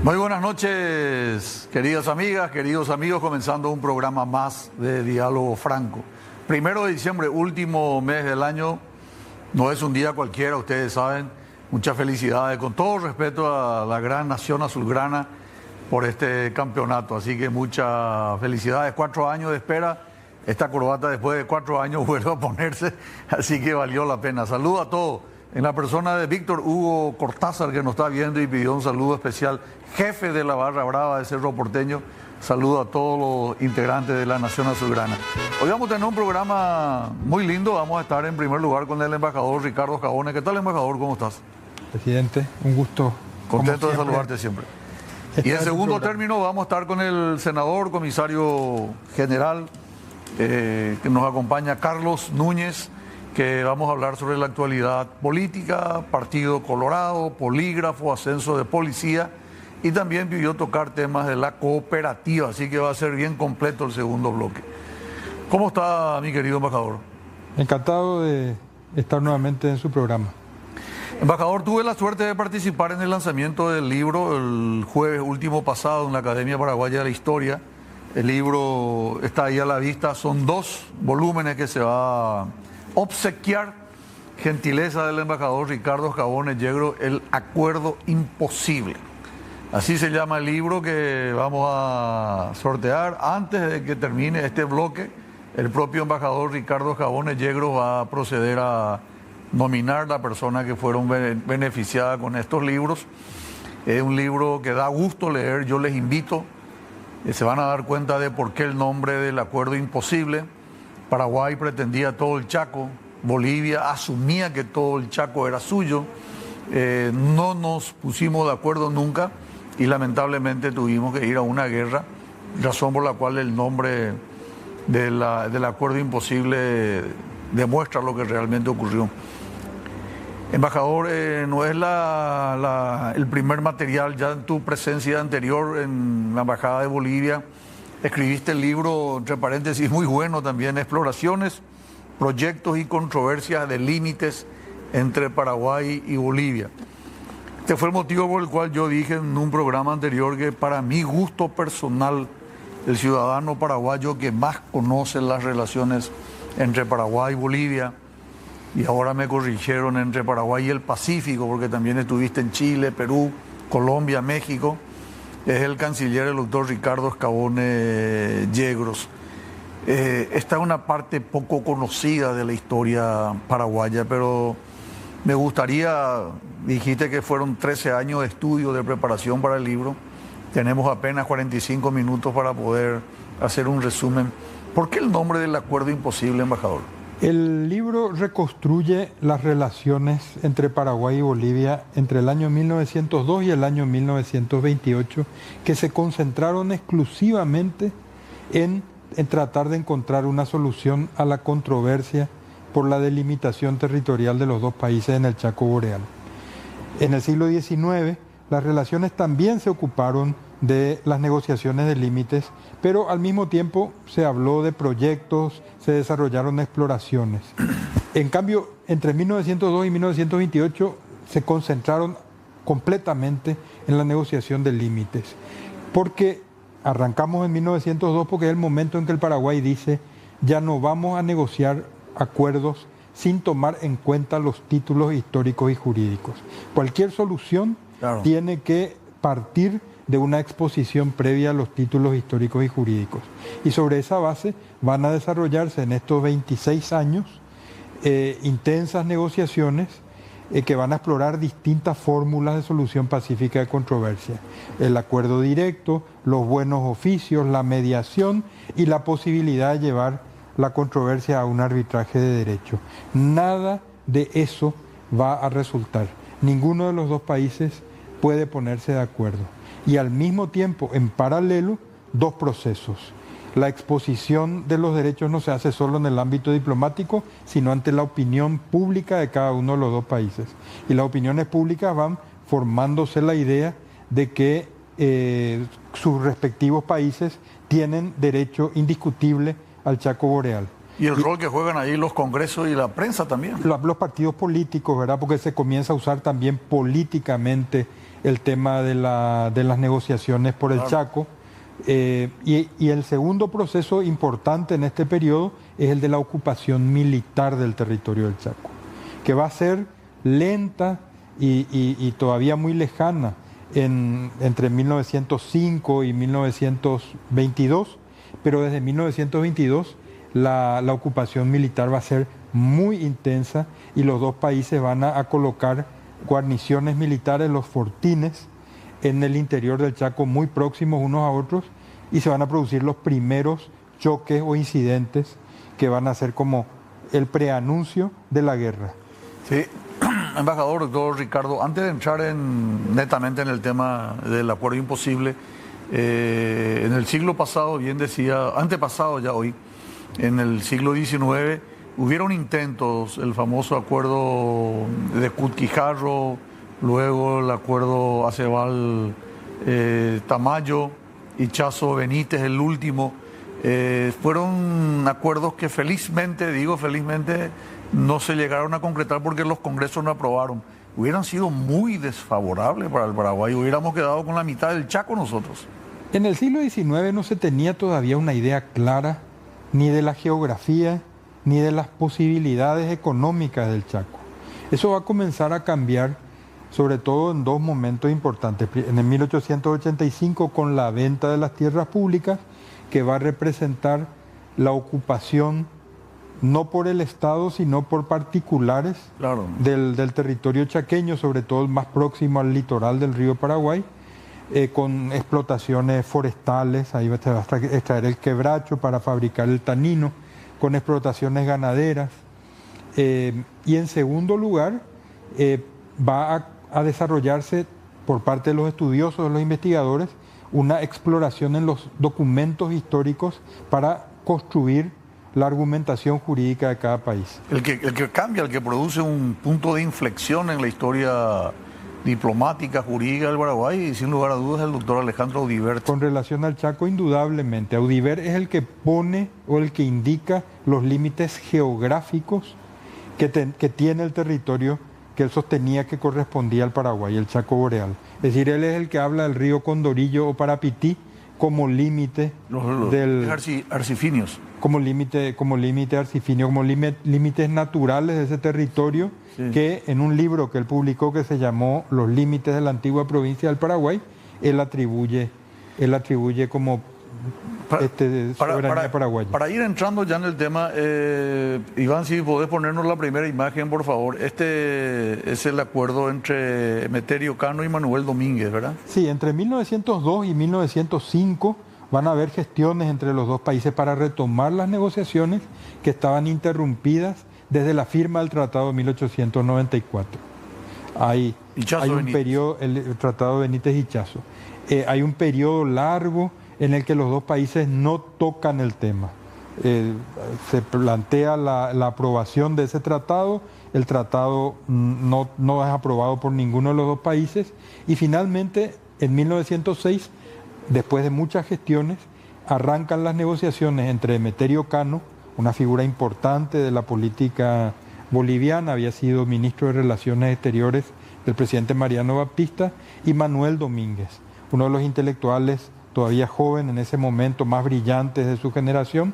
Muy buenas noches, queridas amigas, queridos amigos, comenzando un programa más de Diálogo Franco. 1 de diciembre, último mes del año, no es un día cualquiera, ustedes saben. Muchas felicidades, con todo respeto a la gran nación azulgrana por este campeonato. Así que muchas felicidades, 4 años de espera. Esta corbata después de 4 años vuelve a ponerse, así que valió la pena. Saludo a todos, en la persona de Víctor Hugo Cortázar, que nos está viendo y pidió un saludo especial, jefe de la Barra Brava de Cerro Porteño. Saludo a todos los integrantes de la Nación Azulgrana. Hoy vamos a tener un programa muy lindo. Vamos a estar en primer lugar con el embajador Ricardo Scaone. ¿Qué tal, embajador? ¿Cómo estás? Presidente, un gusto. Contento de saludarte siempre. Y en segundo término vamos a estar con el senador, comisario general, que nos acompaña, Carlos Núñez, que vamos a hablar sobre la actualidad política, Partido Colorado, polígrafo, ascenso de policía, y también pidió tocar temas de la cooperativa, así que va a ser bien completo el segundo bloque. ¿Cómo está, mi querido embajador? Encantado de estar nuevamente en su programa. Embajador, tuve la suerte de participar en el lanzamiento del libro el jueves último pasado en la Academia Paraguaya de la Historia. El libro está ahí a la vista, son 2 volúmenes que se va a obsequiar. Gentileza del embajador Ricardo Scaone Yegro, El Acuerdo Imposible. Así se llama el libro que vamos a sortear. Antes de que termine este bloque, el propio embajador Ricardo Scaone Yegro va a proceder a nominar la persona que fueron beneficiadas con estos libros. Es un libro que da gusto leer, yo les invito, se van a dar cuenta de por qué el nombre del Acuerdo Imposible. Paraguay pretendía todo el Chaco, Bolivia asumía que todo el Chaco era suyo, no nos pusimos de acuerdo nunca y lamentablemente tuvimos que ir a una guerra, razón por la cual el nombre del Acuerdo Imposible demuestra lo que realmente ocurrió. Embajador, no es el primer material. Ya en tu presencia anterior en la Embajada de Bolivia escribiste el libro, entre paréntesis, muy bueno también, Exploraciones, Proyectos y Controversias de Límites entre Paraguay y Bolivia. Este fue el motivo por el cual yo dije en un programa anterior que para mi gusto personal, el ciudadano paraguayo que más conoce las relaciones entre Paraguay y Bolivia, y ahora me corrigieron entre Paraguay y el Pacífico, porque también estuviste en Chile, Perú, Colombia, México, es el canciller, el doctor Ricardo Scaone Yegros. Esta es una parte poco conocida de la historia paraguaya, pero me gustaría, dijiste que fueron 13 años de estudio, de preparación para el libro, tenemos apenas 45 minutos para poder hacer un resumen. ¿Por qué el nombre del Acuerdo Imposible, embajador? El libro reconstruye las relaciones entre Paraguay y Bolivia entre el año 1902 y el año 1928, que se concentraron exclusivamente en tratar de encontrar una solución a la controversia por la delimitación territorial de los 2 países en el Chaco Boreal. En el siglo XIX, las relaciones también se ocuparon de las negociaciones de límites, pero al mismo tiempo se habló de proyectos, se desarrollaron exploraciones. En cambio, entre 1902 y 1928 se concentraron completamente en la negociación de límites, porque arrancamos en 1902 porque es el momento en que el Paraguay dice ya no vamos a negociar acuerdos sin tomar en cuenta los títulos históricos y jurídicos. Cualquier solución tiene que partir de una exposición previa a los títulos históricos y jurídicos. Y sobre esa base van a desarrollarse en estos 26 años intensas negociaciones que van a explorar distintas fórmulas de solución pacífica de controversia. El acuerdo directo, los buenos oficios, la mediación y la posibilidad de llevar la controversia a un arbitraje de derecho. Nada de eso va a resultar. Ninguno de los 2 países puede ponerse de acuerdo. Y al mismo tiempo, en paralelo, 2 procesos. La exposición de los derechos no se hace solo en el ámbito diplomático, sino ante la opinión pública de cada uno de los 2 países. Y las opiniones públicas van formándose la idea de que sus respectivos países tienen derecho indiscutible al Chaco Boreal. Y el rol que juegan ahí los congresos y la prensa también. Los partidos políticos, ¿verdad? Porque se comienza a usar también políticamente el tema de las negociaciones por el Chaco. Y el segundo proceso importante en este periodo es el de la ocupación militar del territorio del Chaco, que va a ser lenta y todavía muy lejana entre 1905 y 1922, pero desde 1922 la ocupación militar va a ser muy intensa y los dos países van a colocar guarniciones militares, los fortines, en el interior del Chaco muy próximos unos a otros, y se van a producir los primeros choques o incidentes que van a ser como el preanuncio de la guerra. Sí, embajador, doctor Ricardo, antes de entrar netamente en el tema del acuerdo imposible, en el siglo pasado, bien decía, antepasado ya hoy, en el siglo XIX, hubieron intentos, el famoso acuerdo de Cutquijarro, luego el acuerdo Acebal-Tamayo, Ichazo Benítez, el último. Fueron acuerdos que felizmente, no se llegaron a concretar porque los congresos no aprobaron. Hubieran sido muy desfavorables para el Paraguay, hubiéramos quedado con la mitad del Chaco nosotros. En el siglo XIX no se tenía todavía una idea clara ni de la geografía, ni de las posibilidades económicas del Chaco. Eso va a comenzar a cambiar, sobre todo en dos momentos importantes. En el 1885, con la venta de las tierras públicas, que va a representar la ocupación no por el Estado, sino por particulares del territorio chaqueño, sobre todo el más próximo al litoral del río Paraguay, con explotaciones forestales, ahí va a extraer el quebracho para fabricar el tanino, con explotaciones ganaderas. Y en segundo lugar, va a desarrollarse por parte de los estudiosos, de los investigadores, una exploración en los documentos históricos para construir la argumentación jurídica de cada país. El que cambia, el que produce un punto de inflexión en la historia diplomática, jurídica del Paraguay, y sin lugar a dudas el doctor Alejandro Audivert. Con relación al Chaco, indudablemente. Audivert es el que pone o el que indica los límites geográficos que tiene el territorio que él sostenía que correspondía al Paraguay, el Chaco Boreal. Es decir, él es el que habla del río Condorillo o Parapití como límite del arcifinios. Como límite arcifinio, como límites naturales de ese territorio, sí, que en un libro que él publicó que se llamó Los límites de la antigua provincia del Paraguay, él atribuye como soberanía paraguaya. Para ir entrando ya en el tema, Iván, si podés ponernos la primera imagen, por favor. Este es el acuerdo entre Emeterio Cano y Manuel Domínguez, ¿verdad? Sí, entre 1902 y 1905 van a haber gestiones entre los dos países para retomar las negociaciones que estaban interrumpidas desde la firma del Tratado de 1894. Hay un periodo, el Tratado de Benítez-Ichazo. Hay un periodo largo en el que los dos países no tocan el tema. Se plantea la aprobación de ese tratado, el tratado no es aprobado por ninguno de los dos países y finalmente en 1906, después de muchas gestiones, arrancan las negociaciones entre Emeterio Cano, una figura importante de la política boliviana, había sido ministro de Relaciones Exteriores del presidente Mariano Baptista, y Manuel Domínguez, uno de los intelectuales todavía joven en ese momento, más brillantes de su generación,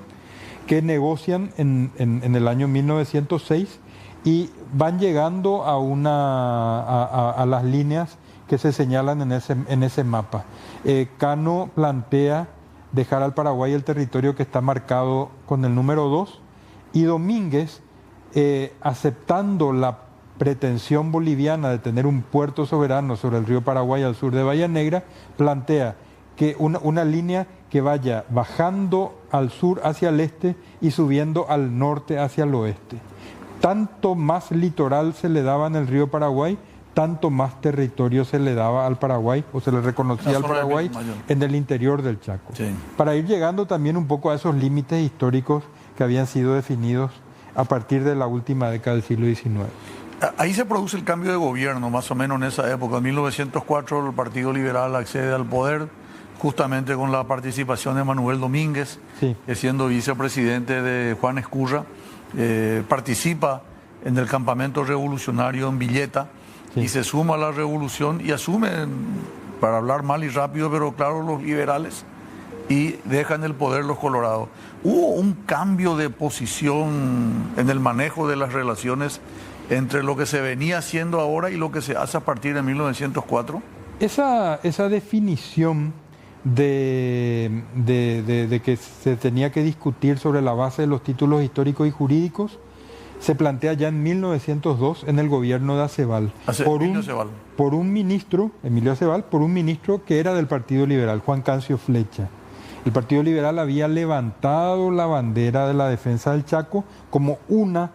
que negocian en el año 1906 y van llegando a las líneas que se señalan en ese mapa. Cano plantea dejar al Paraguay el territorio que está marcado con el número 2 y Domínguez, aceptando la pretensión boliviana de tener un puerto soberano sobre el río Paraguay al sur de Bahía Negra, plantea que una línea que vaya bajando al sur hacia el este y subiendo al norte hacia el oeste. Tanto más litoral se le daba en el río Paraguay, tanto más territorio se le daba al Paraguay o se le reconocía al Paraguay en el interior del Chaco. Sí. Para ir llegando también un poco a esos límites históricos que habían sido definidos a partir de la última década del siglo XIX. Ahí se produce el cambio de gobierno, más o menos en esa época. En 1904 el Partido Liberal accede al poder, justamente con la participación de Manuel Domínguez, Sí. que siendo vicepresidente de Juan Escurra, participa en el campamento revolucionario en Villeta Sí. y se suma a la revolución y asume, para hablar mal y rápido, pero claro, los liberales, y dejan el poder los colorados. Hubo un cambio de posición en el manejo de las relaciones entre lo que se venía haciendo ahora y lo que se hace a partir de 1904. Esa definición de que se tenía que discutir sobre la base de los títulos históricos y jurídicos se plantea ya en 1902 en el gobierno de Aceval. Emilio Aceval. Por un ministro, Emilio Aceval, por un ministro que era del Partido Liberal, Juan Cancio Flecha. El Partido Liberal había levantado la bandera de la defensa del Chaco como una,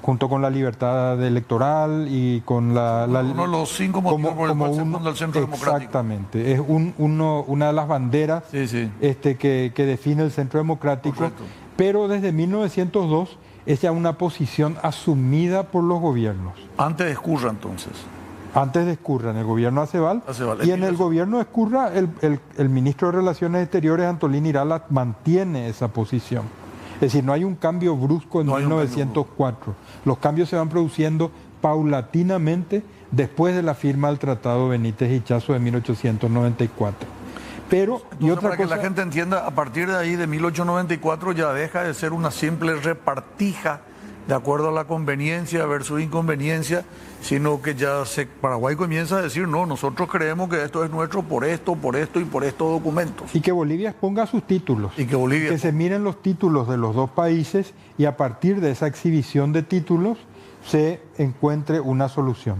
junto con la libertad electoral y con uno de los 5 motivos por el cual se funda el Centro Democrático. Exactamente, es una de las banderas Sí, sí. que define el Centro Democrático. Correcto. Pero desde 1902 es ya una posición asumida por los gobiernos. Antes de Escurra, entonces. Antes de Escurra, en el gobierno de Aceval, Aceval. y en el gobierno de Escurra, el ministro de Relaciones Exteriores, Antolín Irala, mantiene esa posición. Es decir, no hay un cambio brusco en No hay un 1904. Los cambios se van produciendo paulatinamente después de la firma del Tratado Benítez-Hichazo de 1894. Pero, y Entonces, otra para que cosa, la gente entienda, a partir de ahí, de 1894, ya deja de ser una simple repartija de acuerdo a la conveniencia versus inconveniencia, sino que ya Paraguay comienza a decir, no, nosotros creemos que esto es nuestro por esto y por estos documentos. y que Bolivia exponga sus títulos. Y que Bolivia... Que se miren los títulos de los dos países y a partir de esa exhibición de títulos se encuentre una solución.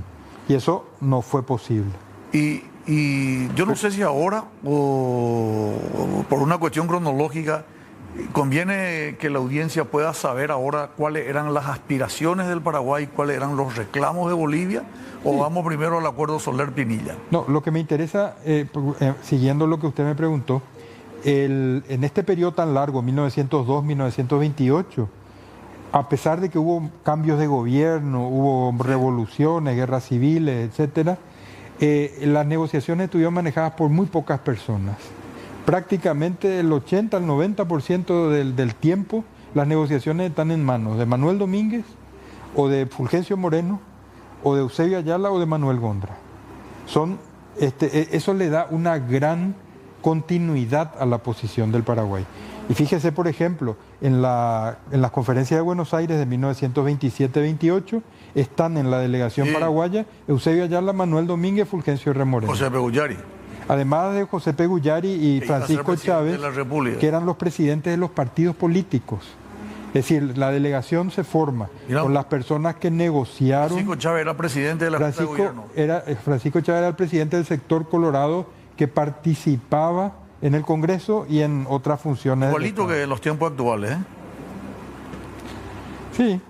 Y eso no fue posible. Y yo no sé si ahora o por una cuestión cronológica conviene que la audiencia pueda saber ahora cuáles eran las aspiraciones del Paraguay, cuáles eran los reclamos de Bolivia, o vamos primero al acuerdo Soler-Pinilla. No, lo que me interesa, siguiendo lo que usted me preguntó, en este periodo tan largo, 1902-1928, a pesar de que hubo cambios de gobierno, hubo revoluciones, guerras civiles, etcétera, las negociaciones estuvieron manejadas por muy pocas personas. Prácticamente el 80 al 90% del tiempo las negociaciones están en manos de Manuel Domínguez o de Fulgencio Moreno o de Eusebio Ayala o de Manuel Gondra. Eso le da una gran continuidad a la posición del Paraguay. Y fíjese, por ejemplo, en las conferencias de Buenos Aires de 1927-28 están en la delegación paraguaya Eusebio Ayala, Manuel Domínguez, Fulgencio R. Moreno. José Pegullari. Además de José Pegullari y Francisco Chávez, que eran los presidentes de los partidos políticos. Es decir, la delegación se forma con las personas que negociaron. Francisco Chávez era presidente de la Junta de Gobierno. Francisco Chávez era el presidente del sector colorado que participaba en el Congreso y en otras funciones. Igualito que en los tiempos actuales, ¿eh? Sí,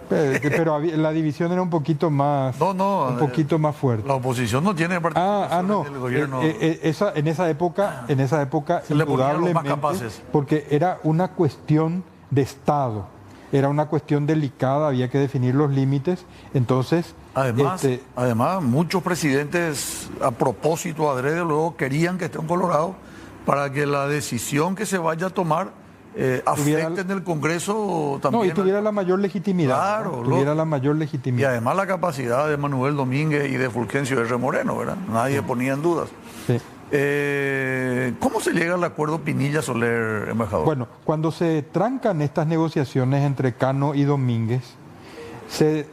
pero la división era un poquito más, un poquito más fuerte. La oposición no tiene participación no. en el gobierno. En esa época Se le ponían los más indudablemente, capaces. porque era una cuestión de Estado, era una cuestión delicada, había que definir los límites, entonces... Además, muchos presidentes, a propósito, adrede, luego querían que esté en Colorado para que la decisión que se vaya a tomar afecte en el Congreso también. No, y tuviera la mayor legitimidad. Claro, tuviera la mayor y legitimidad. además la capacidad de Manuel Domínguez y de Fulgencio R. Moreno, ¿verdad? Nadie ponía en dudas. Sí. ¿Cómo se llega al acuerdo Pinilla-Soler, embajador? Bueno, cuando se trancan estas negociaciones entre Cano y Domínguez, se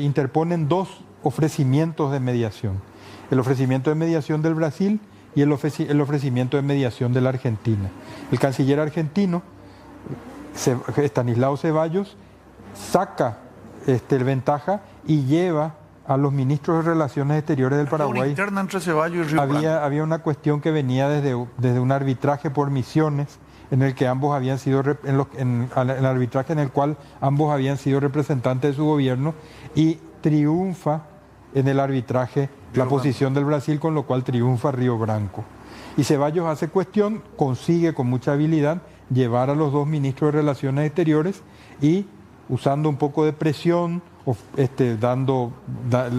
interponen dos ofrecimientos de mediación. El ofrecimiento de mediación del Brasil y el ofrecimiento de mediación de la Argentina. El canciller argentino, Estanislao Ceballos, saca ventaja y lleva a los ministros de Relaciones Exteriores del Paraguay. Una interna entre Ceballos y Río Branco. Había una cuestión que venía desde un arbitraje por misiones en el que ambos habían sido el arbitraje en el cual ambos habían sido representantes de su gobierno, y triunfa en el arbitraje la posición del Brasil, con lo cual triunfa Río Branco. Y Ceballos hace cuestión, consigue con mucha habilidad llevar a los dos ministros de Relaciones Exteriores y, usando un poco de presión,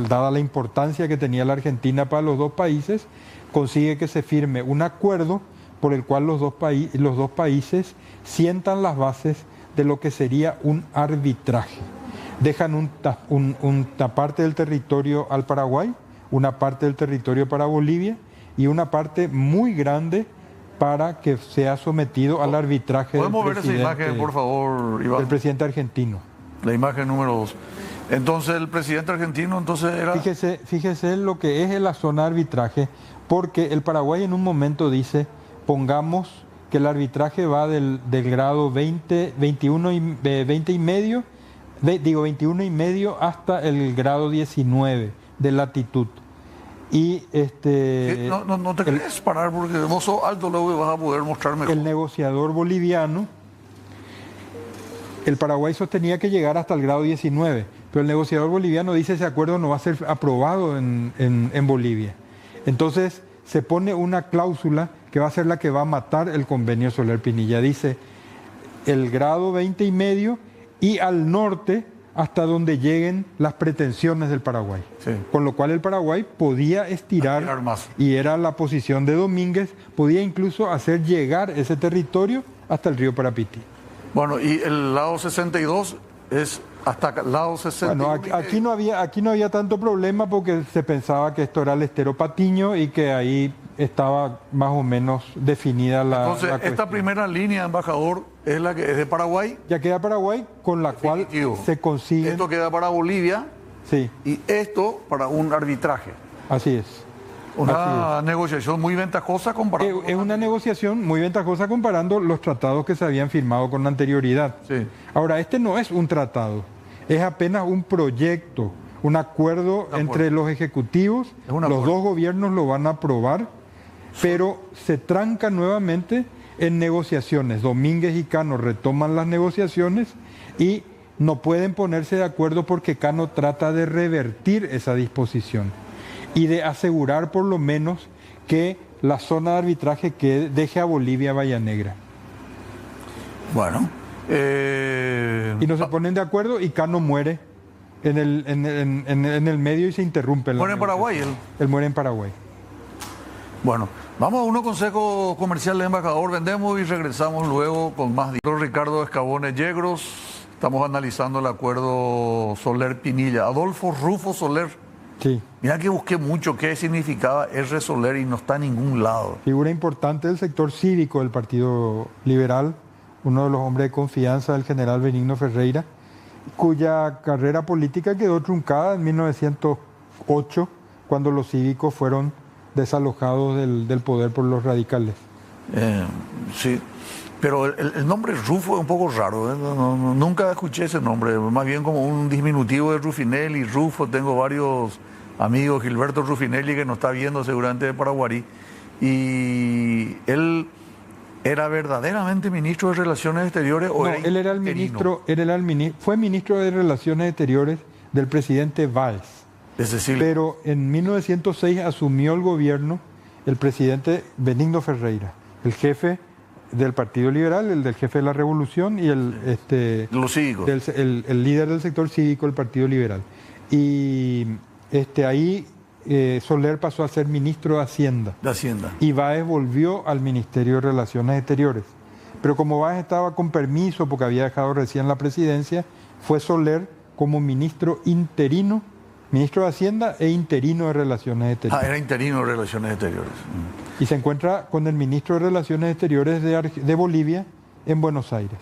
dada la importancia que tenía la Argentina para los dos países, consigue que se firme un acuerdo por el cual los dos países sientan las bases de lo que sería un arbitraje. Dejan una parte del territorio al Paraguay, una parte del territorio para Bolivia y una parte muy grande para que sea sometido al arbitraje ¿Podemos ver esa imagen, por favor, Iván? Del presidente argentino. La imagen número 2. Entonces, el presidente argentino era... Fíjese lo que es la zona de arbitraje, porque el Paraguay en un momento dice, pongamos que el arbitraje va del grado 21 y medio hasta el grado 19 de latitud. Y no te querés parar porque vos sos alto, luego vas a poder mostrar mejor. El negociador boliviano, el Paraguay sostenía que llegar hasta el grado 19, pero el negociador boliviano dice ese acuerdo no va a ser aprobado en Bolivia. Entonces se pone una cláusula que va a ser la que va a matar el convenio Soler Pinilla. Dice el grado 20 y medio y al norte hasta donde lleguen las pretensiones del Paraguay. Sí. Con lo cual el Paraguay podía estirar más. Y era la posición de Domínguez, podía incluso hacer llegar ese territorio hasta el río Parapiti. Bueno, y el lado 62 es hasta el lado 61. Bueno, aquí no había tanto problema porque se pensaba que esto era el estero Patiño y que ahí estaba más o menos definida Entonces, la esta primera línea, embajador, es la que es de Paraguay. Ya queda Paraguay, con la Definitivo. cual se consigue... Esto queda para Bolivia. Sí. Y esto para un arbitraje. Así es. Una negociación muy ventajosa comparando. Es una negociación muy ventajosa comparando los tratados que se habían firmado con anterioridad. Sí. Ahora, este no es un tratado, es apenas un proyecto, un acuerdo entre los ejecutivos. Los dos gobiernos lo van a aprobar, pero se tranca nuevamente en negociaciones. Domínguez y Cano retoman las negociaciones y no pueden ponerse de acuerdo porque Cano trata de revertir esa disposición y de asegurar por lo menos que la zona de arbitraje que deje a Bolivia Bahía Negra. Bueno. Y no se ponen de acuerdo y Cano muere en el medio y se interrumpe. ¿Muere en Paraguay? Él muere en Paraguay. Bueno, vamos a unos consejos comerciales, embajador. Vendemos y regresamos luego con más. Ricardo Escabones Yegros. Estamos analizando el acuerdo Soler-Pinilla. Adolfo Rufo Soler. Sí. Mira que busqué mucho qué significaba R. Soler y no está en ningún lado. Figura importante del sector cívico del Partido Liberal, uno de los hombres de confianza del general Benigno Ferreira, cuya carrera política quedó truncada en 1908, cuando los cívicos fueron desalojados del poder por los radicales. Sí, pero el nombre Rufo es un poco raro, ¿eh? Nunca escuché ese nombre, más bien como un diminutivo de Rufinelli. Rufo, tengo varios amigos, Gilberto Rufinelli, que nos está viendo seguramente de Paraguarí, y él era verdaderamente ministro de Relaciones Exteriores. ¿O no, él era el ministro, fue ministro de Relaciones Exteriores del presidente Báez. Pero en 1906 asumió el gobierno el presidente Benigno Ferreira, el jefe del Partido Liberal, el del jefe de la Revolución y los cívicos. El líder del sector cívico del Partido Liberal. Y ahí Soler pasó a ser ministro de Hacienda. Y Báez volvió al Ministerio de Relaciones Exteriores. Pero como Báez estaba con permiso porque había dejado recién la presidencia, fue Soler como ministro interino, ministro de Hacienda e interino de Relaciones Exteriores. Era interino de Relaciones Exteriores. Y se encuentra con el ministro de Relaciones Exteriores de Bolivia en Buenos Aires,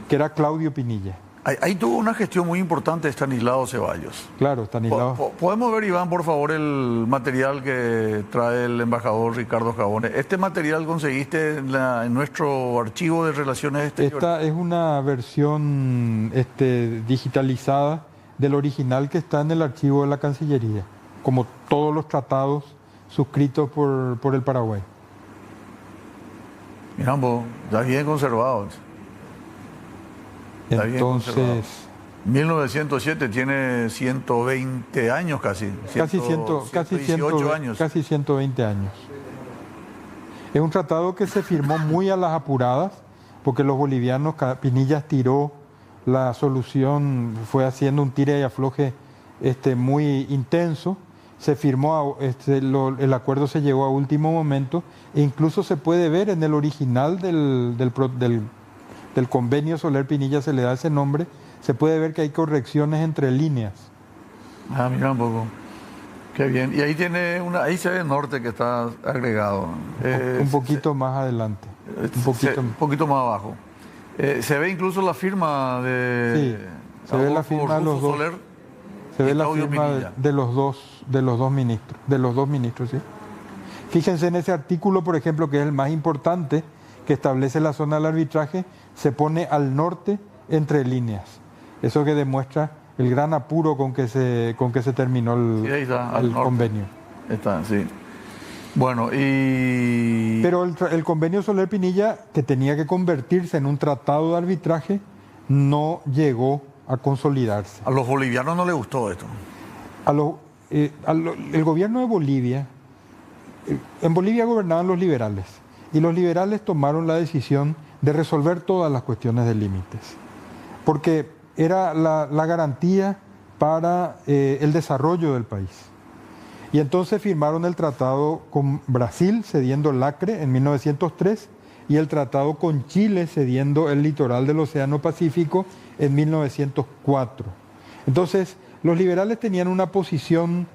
que era Claudio Pinilla. Ahí tuvo una gestión muy importante Estanislao Ceballos. Claro, Estanislao. ¿Podemos ver, Iván, por favor, el material que trae el embajador Ricardo Escabones? ¿Este material conseguiste en nuestro archivo de Relaciones Exteriores? Esta es una versión digitalizada del original que está en el archivo de la Cancillería, como todos los tratados suscritos por el Paraguay. Mirá, está bien conservado. Entonces, 1907 tiene 120 años casi. Casi 120 años. Es un tratado que se firmó muy a las apuradas, porque los bolivianos, Pinilla tiró la solución, fue haciendo un tire y afloje muy intenso. Se firmó, el acuerdo se llegó a último momento e incluso se puede ver en el original del convenio Soler Pinilla, se le da ese nombre, se puede ver que hay correcciones entre líneas. Ah, mira un poco. Qué bien. Y ahí ahí se ve el norte que está agregado. Un poquito más adelante. Un poquito más abajo. Se ve incluso la firma de... Sí, se ve la firma de los dos. Soler, se ve la firma de los dos ministros, ¿sí? Fíjense en ese artículo, por ejemplo, que es el más importante, que establece la zona del arbitraje, se pone al norte entre líneas. Eso que demuestra el gran apuro con que se terminó el convenio. Está, sí. Bueno, Pero el convenio Soler Pinilla, que tenía que convertirse en un tratado de arbitraje, no llegó a consolidarse. A los bolivianos no les gustó esto. El gobierno de Bolivia, en Bolivia gobernaban los liberales, y los liberales tomaron la decisión de resolver todas las cuestiones de límites, porque era la garantía para el desarrollo del país. Y entonces firmaron el tratado con Brasil, cediendo el Acre en 1903, y el tratado con Chile, cediendo el litoral del Océano Pacífico en 1904. Entonces, los liberales tenían una posición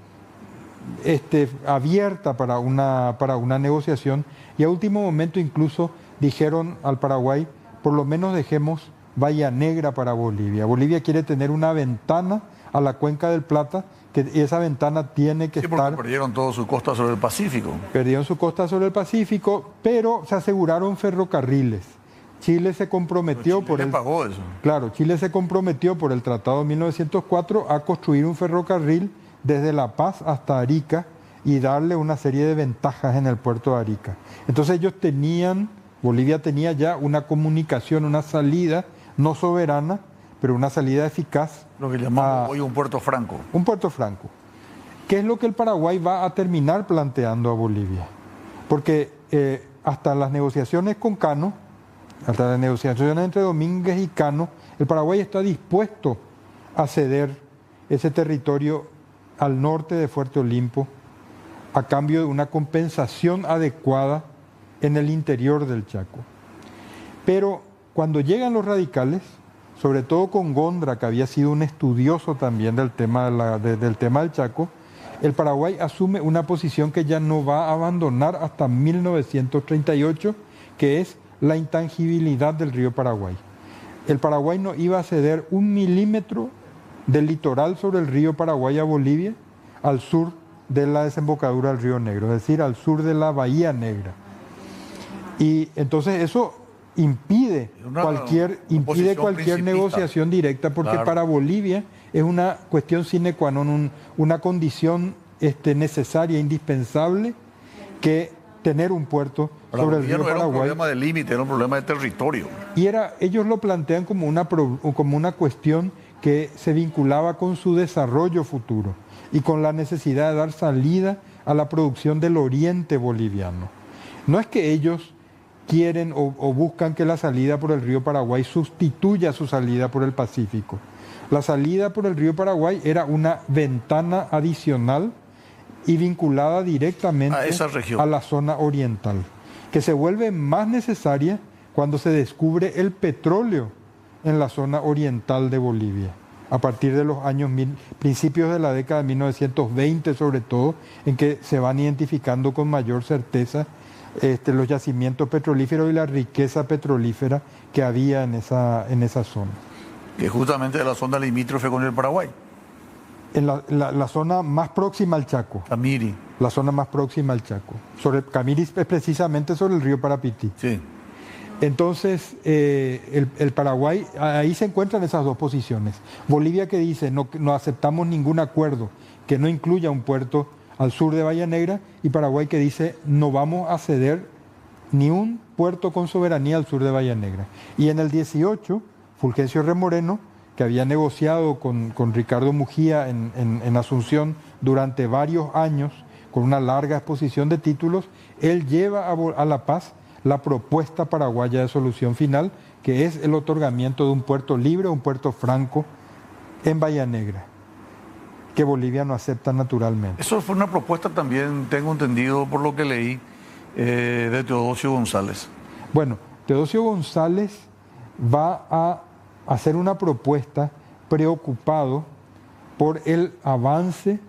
abierta para una negociación, y a último momento incluso dijeron al Paraguay, por lo menos dejemos Bahía Negra para Bolivia. Bolivia quiere tener una ventana a la cuenca del Plata, que esa ventana tiene que estar... Perdieron toda su costa sobre el Pacífico. Perdieron su costa sobre el Pacífico, pero se aseguraron ferrocarriles. Chile se comprometió pagó eso. Claro, Chile se comprometió por el Tratado de 1904 a construir un ferrocarril desde La Paz hasta Arica y darle una serie de ventajas en el puerto de Arica. Entonces Bolivia tenía ya una comunicación, una salida no soberana, pero una salida eficaz. Lo que llamamos hoy un puerto franco. Un puerto franco. ¿Qué es lo que el Paraguay va a terminar planteando a Bolivia? Porque hasta las negociaciones con Cano, hasta las negociaciones entre Domínguez y Cano, el Paraguay está dispuesto a ceder ese territorio al norte de Fuerte Olimpo a cambio de una compensación adecuada en el interior del Chaco. Pero cuando llegan los radicales, sobre todo con Gondra, que había sido un estudioso también del tema del Chaco, el Paraguay asume una posición que ya no va a abandonar hasta 1938, que es la intangibilidad del río Paraguay. El Paraguay no iba a ceder 1 milímetro del litoral sobre el río Paraguay a Bolivia, al sur de la desembocadura del río Negro, es decir, al sur de la Bahía Negra. Y entonces eso impide cualquier negociación directa, porque claro, para Bolivia es una cuestión sine qua non, una condición necesaria, indispensable, que tener un puerto sobre el río Paraguay. Era un problema de límite, era un problema de territorio. Y ellos lo plantean como una cuestión que se vinculaba con su desarrollo futuro y con la necesidad de dar salida a la producción del oriente boliviano. No es que ellos quieren o buscan que la salida por el río Paraguay sustituya su salida por el Pacífico. La salida por el río Paraguay era una ventana adicional y vinculada directamente a la zona oriental, que se vuelve más necesaria cuando se descubre el petróleo en la zona oriental de Bolivia, a partir de los principios de la década de 1920 sobre todo, en que se van identificando con mayor certeza los yacimientos petrolíferos y la riqueza petrolífera que había en esa zona. Que justamente de la zona limítrofe con el Paraguay. En la zona más próxima al Chaco. Camiri. La zona más próxima al Chaco. Camiri es precisamente sobre el río Parapití. Sí. Entonces, el Paraguay, ahí se encuentran esas dos posiciones. Bolivia que dice, no aceptamos ningún acuerdo que no incluya un puerto al sur de Bahía Negra, y Paraguay que dice, no vamos a ceder ni un puerto con soberanía al sur de Bahía Negra. Y en el 18, Fulgencio Remoreno, que había negociado con Ricardo Mujía en Asunción durante varios años, con una larga exposición de títulos, él lleva a La Paz la propuesta paraguaya de solución final, que es el otorgamiento de un puerto libre, un puerto franco en Bahía Negra, que Bolivia no acepta naturalmente. Eso fue una propuesta también, tengo entendido por lo que leí, de Teodosio González. Bueno, Teodosio González va a hacer una propuesta preocupado por el avance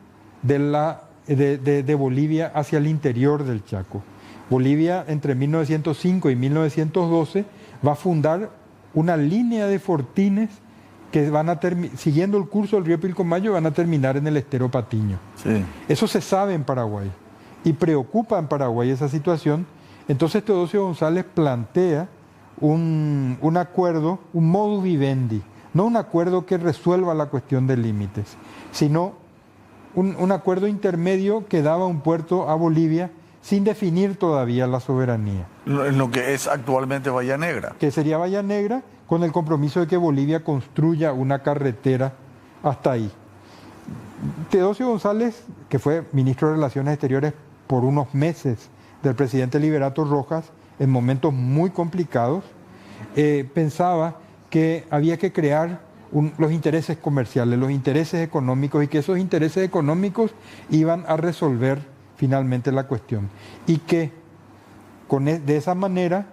de Bolivia hacia el interior del Chaco. Bolivia entre 1905 y 1912 va a fundar una línea de fortines que van a siguiendo el curso del río Pilcomayo, van a terminar en el estero Patiño. Sí. Eso se sabe en Paraguay y preocupa en Paraguay esa situación. Entonces Teodosio González plantea un acuerdo, un modus vivendi, no un acuerdo que resuelva la cuestión de límites, sino un acuerdo intermedio que daba un puerto a Bolivia sin definir todavía la soberanía. En lo que es actualmente Bahía Negra. Que sería Bahía Negra, con el compromiso de que Bolivia construya una carretera hasta ahí. Teodosio González, que fue ministro de Relaciones Exteriores por unos meses del presidente Liberato Rojas, en momentos muy complicados, pensaba que había que crear los intereses comerciales, los intereses económicos, y que esos intereses económicos iban a resolver finalmente la cuestión. Y que de esa manera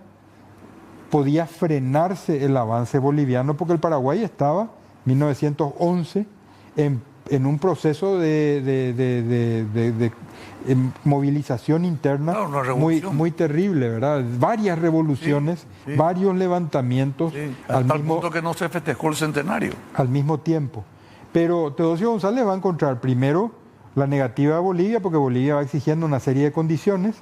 podía frenarse el avance boliviano, porque el Paraguay estaba, en 1911, en un proceso de movilización interna, claro, muy terrible, ¿verdad? Varias revoluciones, sí, sí, varios levantamientos. Sí, hasta el punto que no se festejó el centenario. Al mismo tiempo. Pero Teodosio González va a encontrar primero la negativa de Bolivia, porque Bolivia va exigiendo una serie de condiciones,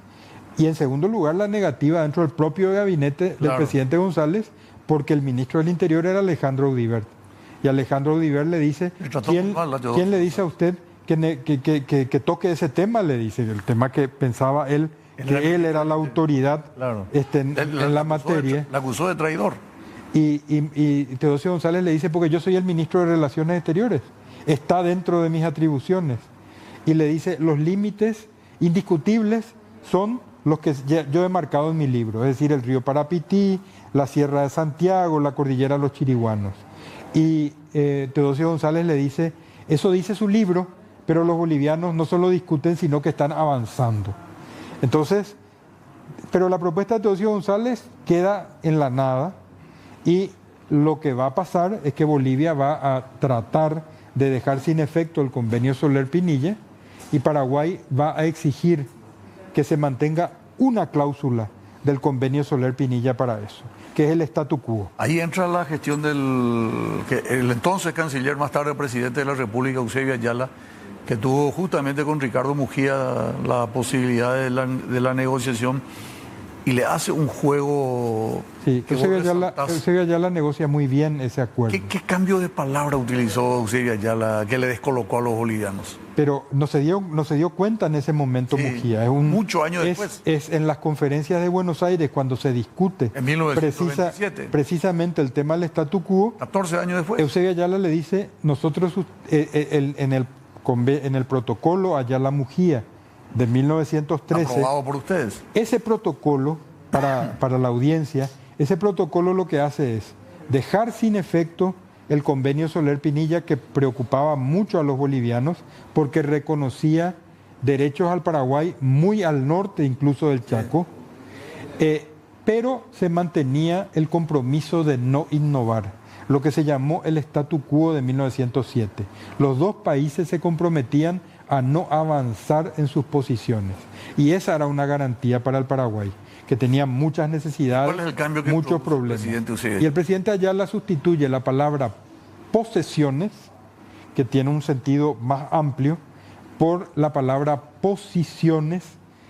y en segundo lugar la negativa dentro del propio gabinete del presidente González, porque el ministro del Interior era Alejandro Audibert. Y Alejandro Audibert le dice, ¿quién le dice a usted que toque ese tema? Le dice, el tema que pensaba él, que él era la autoridad en la materia. La acusó de traidor. Y Teodosio González le dice, porque yo soy el ministro de Relaciones Exteriores, está dentro de mis atribuciones. Y le dice, los límites indiscutibles son los que yo he marcado en mi libro, es decir, el río Parapití, la Sierra de Santiago, la cordillera de los Chiriguanos. Y Teodosio González le dice, eso dice su libro, pero los bolivianos no solo discuten, sino que están avanzando. Entonces, pero la propuesta de Teodosio González queda en la nada, y lo que va a pasar es que Bolivia va a tratar de dejar sin efecto el convenio Soler-Pinilla, y Paraguay va a exigir que se mantenga una cláusula del convenio Soler-Pinilla para eso, que es el statu quo. Ahí entra la gestión el entonces canciller, más tarde presidente de la República, Eusebio Ayala, que tuvo justamente con Ricardo Mujía la posibilidad de la negociación, y le hace un juego... Sí, Eusebio Ayala negocia muy bien ese acuerdo. ¿Qué cambio de palabra utilizó Eusebio Ayala que le descolocó a los bolivianos? Pero no se dio cuenta en ese momento Mujía. Muchos años después. Es en las conferencias de Buenos Aires cuando se discute en 1927. Precisamente el tema del statu quo. 14 años después. Eusebio Ayala le dice, nosotros en el protocolo Ayala Mujía de 1913... Aprobado por ustedes. Ese protocolo, para la audiencia, ese protocolo lo que hace es dejar sin efecto el convenio Soler-Pinilla, que preocupaba mucho a los bolivianos porque reconocía derechos al Paraguay muy al norte incluso del Chaco, pero se mantenía el compromiso de no innovar, lo que se llamó el statu quo de 1907. Los dos países se comprometían a no avanzar en sus posiciones, y esa era una garantía para el Paraguay, que tenía muchas necesidades, ¿cuál es el cambio que muchos problemas. Y el presidente Ayala sustituye la palabra posesiones, que tiene un sentido más amplio, por la palabra posiciones,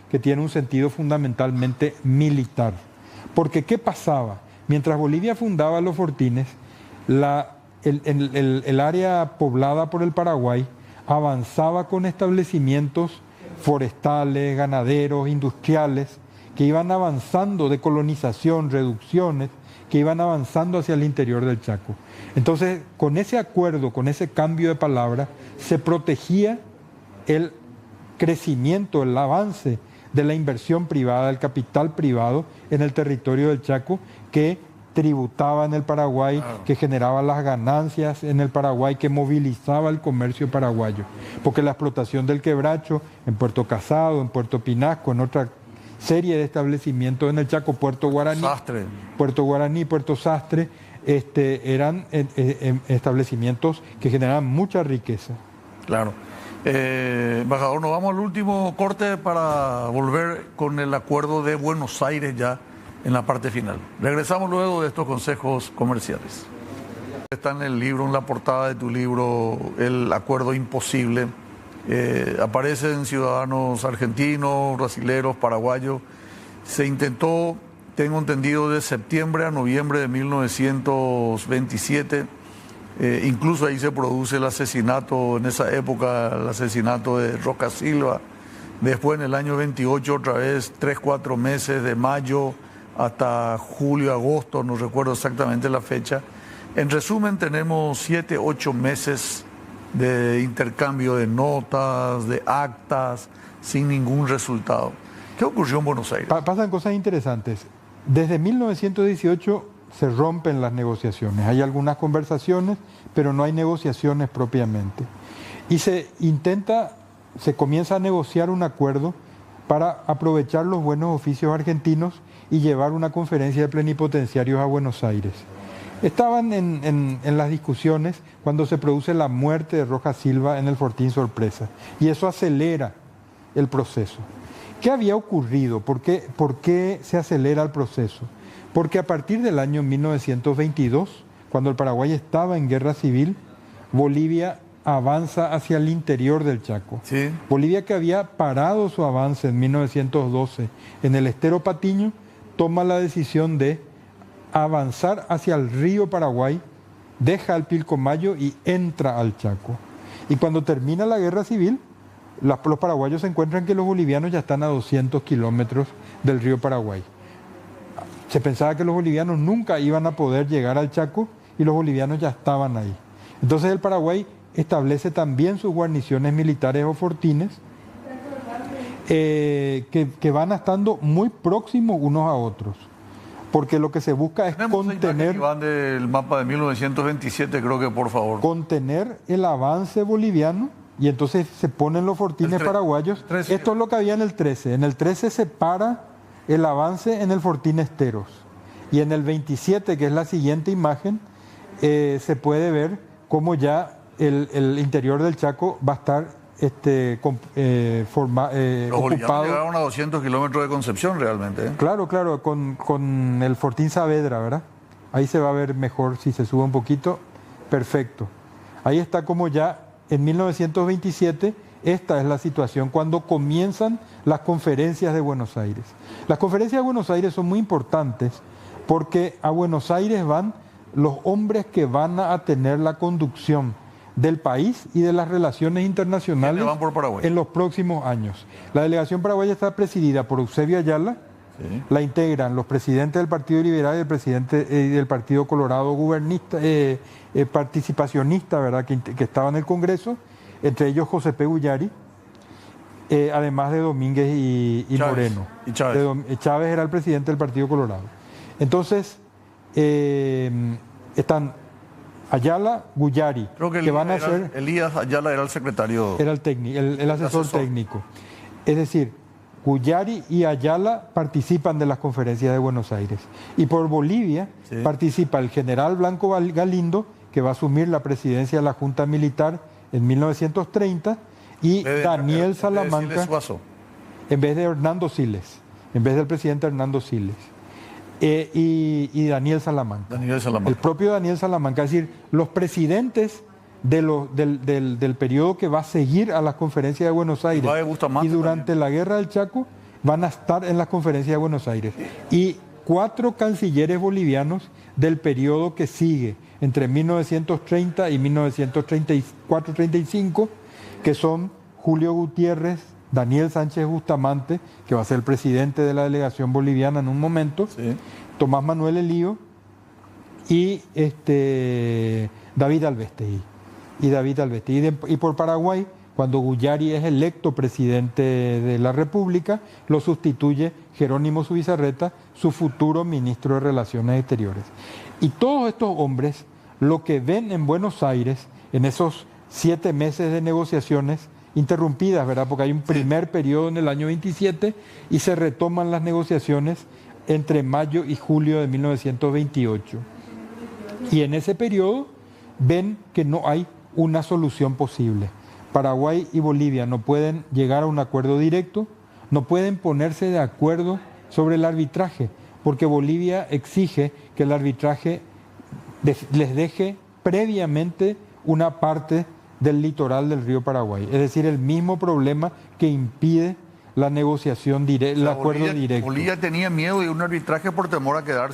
que tiene un sentido fundamentalmente militar. Porque ¿qué pasaba? Mientras Bolivia fundaba los fortines, el área poblada por el Paraguay avanzaba con establecimientos forestales, ganaderos, industriales, que iban avanzando de colonización, reducciones, que iban avanzando hacia el interior del Chaco. Entonces, con ese acuerdo, con ese cambio de palabra, se protegía el crecimiento, el avance de la inversión privada, del capital privado en el territorio del Chaco, que tributaba en el Paraguay, Claro. que generaba las ganancias en el Paraguay, que movilizaba el comercio paraguayo. Porque la explotación del quebracho en Puerto Casado, en Puerto Pinasco, en otra serie de establecimientos en el Chaco, Puerto Guaraní, Sastre. Puerto Sastre, eran establecimientos que generaban mucha riqueza. Claro. Embajador, nos vamos al último corte para volver con el acuerdo de Buenos Aires ya en la parte final. Regresamos luego de estos consejos comerciales. Está en el libro, en la portada de tu libro, el acuerdo imposible. Aparecen ciudadanos argentinos, brasileros, paraguayos. Se intentó, tengo entendido, de septiembre a noviembre de 1927. Incluso ahí se produce el asesinato, en esa época, el asesinato de Roca Silva. Después, en el año 28, otra vez, 3-4 meses, de mayo hasta julio, agosto, no recuerdo exactamente la fecha. En resumen, tenemos 7-8 meses de intercambio de notas, de actas, sin ningún resultado. ¿Qué ocurrió en Buenos Aires? Pasan cosas interesantes. Desde 1918 se rompen las negociaciones. Hay algunas conversaciones, pero no hay negociaciones propiamente. Y se comienza a negociar un acuerdo para aprovechar los buenos oficios argentinos y llevar una conferencia de plenipotenciarios a Buenos Aires. Estaban en las discusiones cuando se produce la muerte de Roca Silva en el Fortín Sorpresa, y eso acelera el proceso. ¿Qué había ocurrido? ¿Por qué se acelera el proceso? Porque a partir del año 1922, cuando el Paraguay estaba en guerra civil, Bolivia avanza hacia el interior del Chaco. Sí. Bolivia, que había parado su avance en 1912 en el Estero Patiño, toma la decisión de avanzar hacia el río Paraguay, deja el Pilcomayo y entra al Chaco. Y cuando termina la guerra civil, los paraguayos se encuentran que los bolivianos ya están a 200 kilómetros del río Paraguay. Se pensaba que los bolivianos nunca iban a poder llegar al Chaco y los bolivianos ya estaban ahí. Entonces el Paraguay establece también sus guarniciones militares o fortines que van estando muy próximos unos a otros. Porque lo que se busca es contener, Iván, del mapa de 1927, creo que, por favor. Contener el avance boliviano, y entonces se ponen los fortines paraguayos. 13. Esto es lo que había en el 13. En el 13 se para el avance en el Fortín Esteros. Y en el 27, que es la siguiente imagen, se puede ver cómo ya el interior del Chaco va a estar Los bolivianos ocupado. llegaron a 200 kilómetros de Concepción realmente. Claro, con el Fortín Saavedra, ¿verdad? Ahí se va a ver mejor si se sube un poquito. Perfecto. Ahí está como ya en 1927, esta es la situación cuando comienzan las conferencias de Buenos Aires. Las conferencias de Buenos Aires son muy importantes porque a Buenos Aires van los hombres que van a tener la conducción del país y de las relaciones internacionales ¿Quiénes van por Paraguay? en los próximos años. La delegación paraguaya está presidida por Eusebio Ayala, Sí. la integran los presidentes del Partido Liberal y el presidente del Partido Colorado gubernista, participacionista, ¿verdad? Que estaba en el Congreso, entre ellos José P. Ullari, además de Domínguez y Chávez. Moreno. Y Chávez. Chávez era el presidente del Partido Colorado. Entonces, están Ayala, Ullari, Creo que van a ser... Elías Ayala era el secretario. Era el asesor técnico. Es decir, Ullari y Ayala participan de las conferencias de Buenos Aires. Y por Bolivia Sí. participa el general Blanco Galindo, que va a asumir la presidencia de la Junta Militar en 1930, y Daniel Salamanca, en vez de Hernando Siles, en vez del presidente Hernando Siles. Y Daniel Salamanca. El propio Daniel Salamanca, es decir, los presidentes del periodo que va a seguir a las conferencias de Buenos Aires y durante la Guerra del Chaco van a estar en las conferencias de Buenos Aires. Y 4 cancilleres bolivianos del periodo que sigue, entre 1930 y 1934-35, que son Julio Gutiérrez, Daniel Sánchez Bustamante, que va a ser el presidente de la delegación boliviana en un momento, Sí. Tomás Manuel Elío y David Alvestegui. Y por Paraguay, Cuando Guyari es electo presidente de la República, lo sustituye Jerónimo Zubizarreta, su futuro ministro de Relaciones Exteriores. Y todos estos hombres lo que ven en Buenos Aires, en esos 7 meses de negociaciones interrumpidas, ¿verdad? Porque hay un primer periodo en el año 27 y se retoman las negociaciones entre mayo y julio de 1928. Y en ese periodo ven que no hay una solución posible. Paraguay y Bolivia no pueden llegar a un acuerdo directo, no pueden ponerse de acuerdo sobre el arbitraje, porque Bolivia exige que el arbitraje les deje previamente una parte del litoral del río Paraguay. Es decir, el mismo problema que impide la negociación directa, el acuerdo directo. Bolivia tenía miedo de un arbitraje por temor a quedar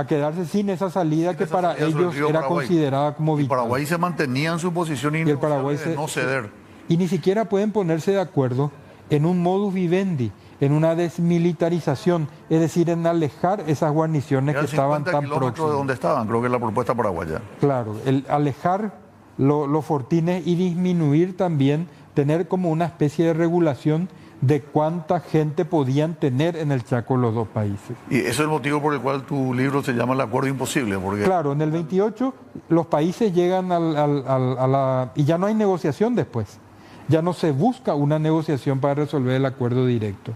quedarse sin esa salida que para ellos era considerada como vital. Paraguay se mantenía en su posición y el Paraguay de no ceder. Y ni siquiera pueden ponerse de acuerdo en un modus vivendi, en una desmilitarización, es decir, en alejar esas guarniciones que estaban tan próximas. De donde estaban, creo que es la propuesta paraguaya. Claro, el alejar los fortines y disminuir también, tener como una especie de regulación de cuánta gente podían tener en el Chaco los dos países. Y ese es el motivo por el cual tu libro se llama El Acuerdo Imposible. Porque... Claro, en el 28 los países llegan a la... y ya no hay negociación después. Ya no se busca una negociación para resolver el acuerdo directo.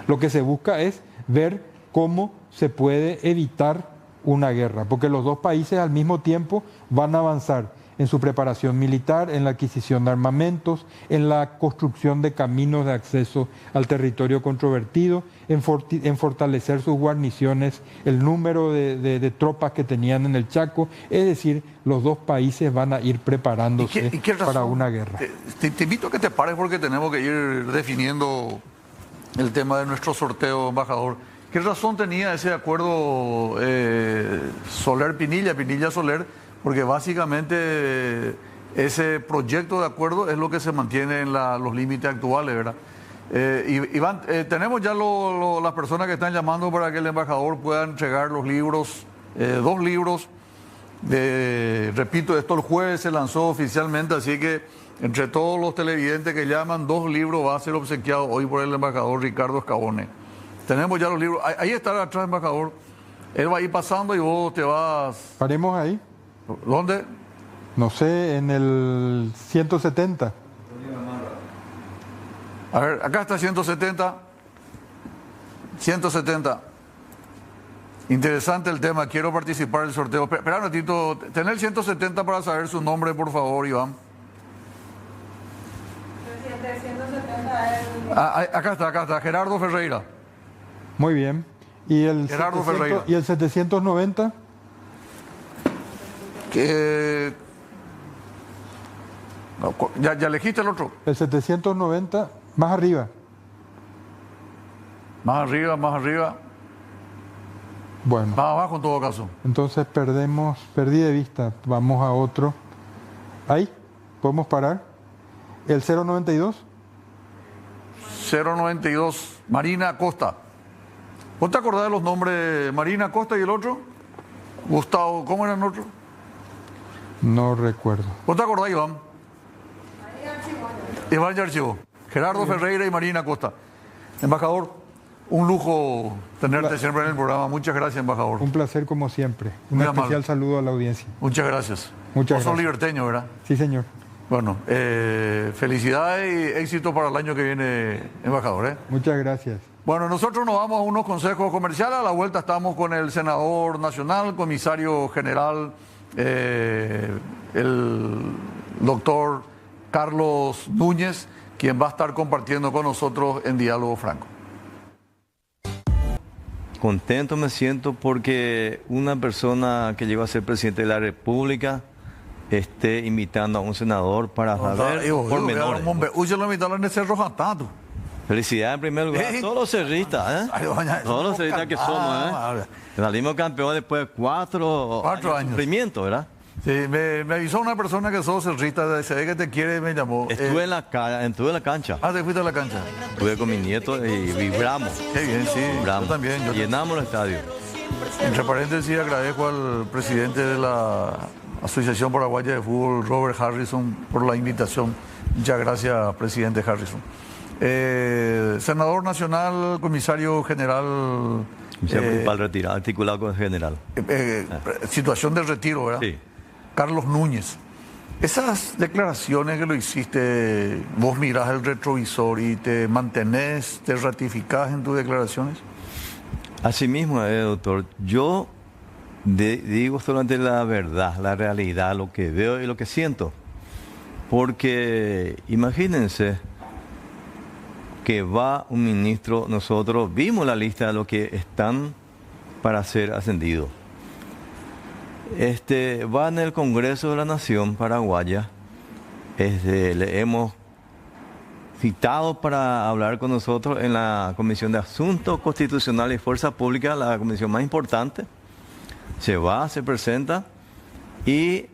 Lo que se busca es ver cómo se puede evitar una guerra, porque los dos países al mismo tiempo van a avanzar en su preparación militar, en la adquisición de armamentos, en la construcción de caminos de acceso al territorio controvertido, en fortalecer sus guarniciones, el número de tropas que tenían en el Chaco. Es decir, los dos países van a ir preparándose para una guerra. Te invito a que te pares porque tenemos que ir definiendo el tema de nuestro sorteo, embajador. ¿Qué razón tenía ese acuerdo Soler-Pinilla, Pinilla-Soler? Porque básicamente ese proyecto de acuerdo es lo que se mantiene en los límites actuales, ¿verdad? Iván, tenemos ya las personas que están llamando para que el embajador pueda entregar los libros, 2 libros. Repito, esto el jueves se lanzó oficialmente, así que entre todos los televidentes que llaman, 2 libros va a ser obsequiado hoy por el embajador Ricardo Escabone. Tenemos ya los libros. Ahí está atrás, embajador. Él va a ir pasando y vos te vas... Paremos ahí. ¿Dónde? No sé, en el 170. A ver, acá está 170. 170. Interesante el tema, quiero participar del sorteo. Espera un ratito, tener 170 para saber su nombre, por favor, Iván. Presidente, 170 es... Acá está, Gerardo Ferreira. Muy bien. ¿Y el, Gerardo Ferreira. ¿Y el 790? No, ¿ya elegiste el otro? El 790, más arriba. Más arriba. Bueno. Más abajo en todo caso. Entonces perdí de vista. Vamos a otro. Ahí, ¿podemos parar? ¿El 092? 092, Marina Acosta. ¿Vos te acordás de los nombres Marina Acosta y el otro? Gustavo, ¿cómo era el otro? No recuerdo. ¿Vos te acordás, Iván? Iván ya archivó. Gerardo Ferreira y Marina Acosta. Embajador, un lujo tenerte siempre en el programa. Muchas gracias, embajador. Un placer como siempre. Un especial saludo a la audiencia. Muchas gracias. Muchas gracias. Vos sos liberteño, ¿verdad? Sí, señor. Bueno, felicidades y éxito para el año que viene, embajador. Muchas gracias. Bueno, nosotros nos vamos a unos consejos comerciales. A la vuelta estamos con el senador nacional, comisario general, el doctor Carlos Núñez, quien va a estar compartiendo con nosotros en Diálogo Franco. Contento me siento porque una persona que llegó a ser presidente de la República esté invitando a un senador para saber por menores. Uy, lo invitaron en el Cerro Jantado. Felicidades en primer lugar a todos los cerristas, todos los cerristas que somos, Salimos campeones después de 4 años. Sufrimiento, ¿verdad? Sí, me avisó una persona que sos cerrista, se ve que te quiere, me llamó. Estuve en la cancha. Ah, te fuiste a la cancha. Estuve con mi nieto y vibramos. Qué bien, sí. Vibramos. Yo también. Llenamos el estadio. Entre paréntesis, agradezco al presidente de la Asociación Paraguaya de Fútbol, Robert Harrison, por la invitación. Muchas gracias, presidente Harrison. Senador nacional, comisario general. Principal retirado, articulado con el general. Situación de retiro, ¿verdad? Sí. Carlos Núñez. Esas declaraciones que lo hiciste, vos mirás el retrovisor y te mantenés, te ratificás en tus declaraciones. Así mismo, doctor. Yo digo solamente la verdad, la realidad, lo que veo y lo que siento. Porque imagínense que va un ministro, nosotros vimos la lista de los que están para ser ascendidos. Va en el Congreso de la Nación paraguaya, le hemos citado para hablar con nosotros en la Comisión de Asuntos Constitucionales y Fuerza Pública, la comisión más importante. Se va, se presenta y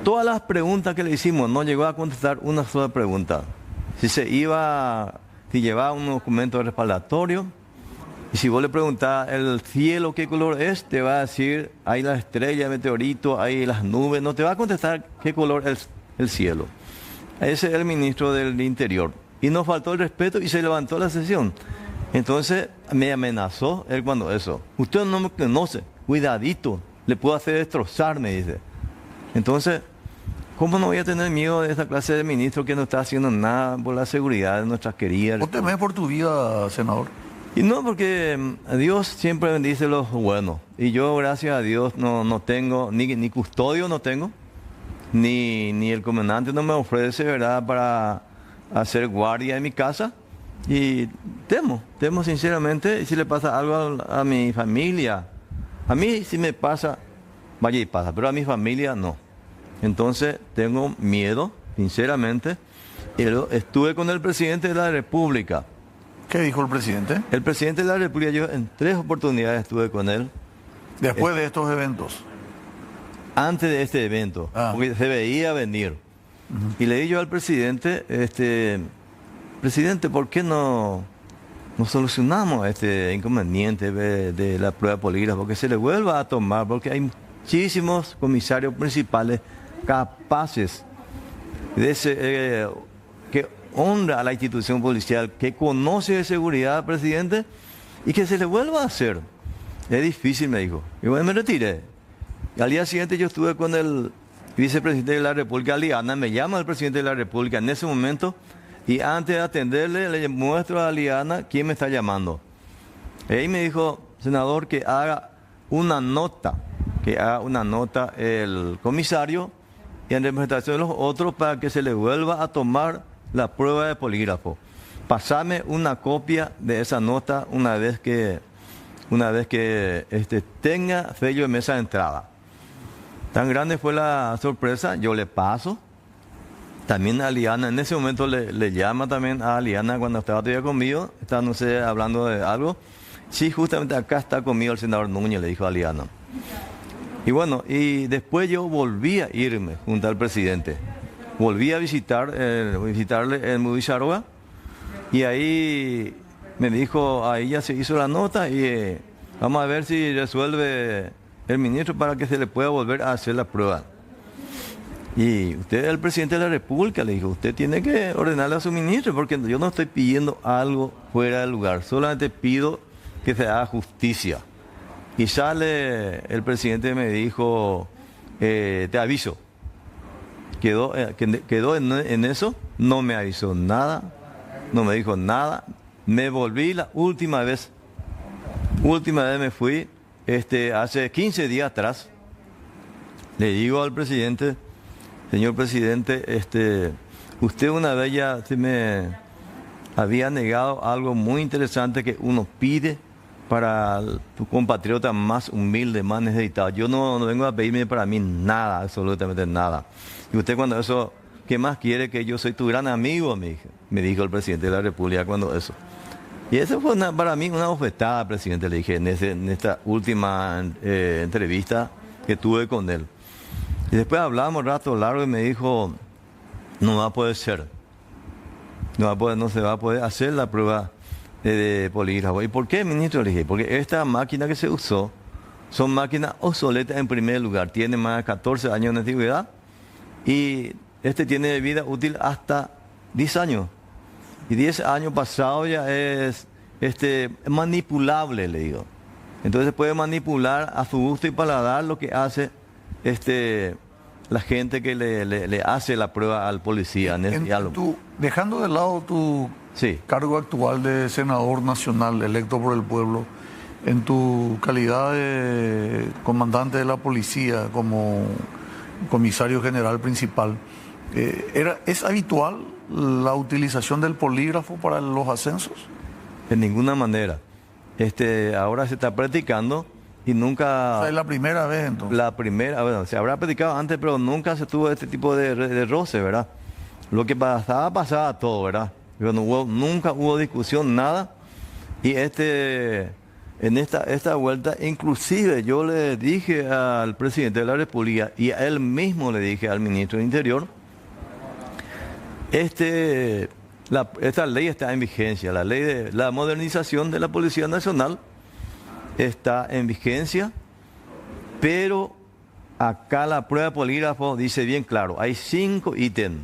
todas las preguntas que le hicimos no llegó a contestar una sola pregunta. Si llevaba un documento respaldatorio, y si vos le preguntás el cielo qué color es, te va a decir, hay la estrella, el meteorito, hay las nubes, no te va a contestar qué color es el cielo. Ese es el ministro del Interior. Y nos faltó el respeto y se levantó la sesión. Entonces me amenazó él cuando eso. Usted no me conoce, cuidadito, le puedo hacer destrozar, me dice. Entonces, ¿cómo no voy a tener miedo de esta clase de ministro que no está haciendo nada por la seguridad de nuestras queridas? ¿Vos temés por tu vida, senador? Y no, porque Dios siempre bendice los buenos. Y yo, gracias a Dios, no tengo, ni custodio no tengo, ni el comandante no me ofrece, ¿verdad?, para hacer guardia en mi casa. Y temo sinceramente, si le pasa algo a mi familia. A mí si me pasa, vaya y pasa, pero a mi familia no. Entonces tengo miedo, sinceramente. Estuve con el presidente de la República. ¿Qué dijo el presidente? El presidente de la República, yo en 3 oportunidades estuve con él. Después de estos eventos. Antes de este evento, porque se veía venir. Y le dije yo al presidente, presidente, ¿por qué no solucionamos este inconveniente de la prueba de polígrafo? Porque se le vuelva a tomar, porque hay muchísimos comisarios principales capaces de que honra a la institución policial, que conoce de seguridad, presidente, y que se le vuelva a hacer. Es difícil, me dijo. Y bueno, me retiré. Y al día siguiente yo estuve con el vicepresidente de la República, Aliana, me llama el presidente de la República en ese momento, y antes de atenderle, le muestro a Aliana quién me está llamando. Y ahí me dijo, senador, que haga una nota el comisario y en representación de los otros para que se le vuelva a tomar la prueba de polígrafo. Pasame una copia de esa nota una vez que tenga sello de mesa de entrada. Tan grande fue la sorpresa, yo le paso. También a Aliana, en ese momento le llama también a Aliana cuando estaba todavía conmigo, está, no sé, hablando de algo. Sí, justamente acá está conmigo el senador Núñez, le dijo a Aliana. Y bueno, y después yo volví a irme junto al presidente. Volví a visitarle en Mubizaroa y ahí me dijo, ahí ya se hizo la nota y vamos a ver si resuelve el ministro para que se le pueda volver a hacer la prueba. Y usted es el presidente de la República, le dijo, usted tiene que ordenarle a su ministro porque yo no estoy pidiendo algo fuera del lugar, solamente pido que se haga justicia. Y sale el presidente y me dijo, te aviso. Quedó en eso, no me avisó nada, no me dijo nada. Me volví la última vez me fui, hace 15 días atrás. Le digo al presidente, señor presidente, usted una vez ya se me había negado algo muy interesante que uno pide para tu compatriota más humilde, más necesitado. Yo no vengo a pedirme para mí nada, absolutamente nada. Y usted cuando eso, ¿qué más quiere? Que yo soy tu gran amigo, me dijo el presidente de la República cuando eso. Y eso fue para mí una bofetada, presidente, le dije en esta última entrevista que tuve con él. Y después hablamos un rato largo y me dijo, no va a poder ser. No se va a poder hacer la prueba de polígrafo. ¿Y por qué, ministro? Le dije, porque esta máquina que se usó son máquinas obsoletas en primer lugar. Tienen más de 14 años de antigüedad y este tiene vida útil hasta 10 años. Y 10 años pasados ya es manipulable, le digo. Entonces puede manipular a su gusto y paladar lo que hace la gente que le hace la prueba al policía. Dejando de lado tu cargo actual de senador nacional electo por el pueblo, en tu calidad de comandante de la policía, como comisario general principal, ¿es habitual la utilización del polígrafo para los ascensos? De ninguna manera. Ahora se está practicando y nunca... O sea, es la primera vez entonces. La primera, bueno, se habrá practicado antes, pero nunca se tuvo este tipo de roce, ¿verdad? Lo que pasaba todo, ¿verdad? Pero nunca hubo discusión, nada. Y en esta vuelta, inclusive yo le dije al presidente de la República y a él mismo le dije al ministro del Interior, esta ley está en vigencia, la ley de la modernización de la Policía Nacional está en vigencia, pero acá la prueba de polígrafo dice bien claro, hay 5 ítems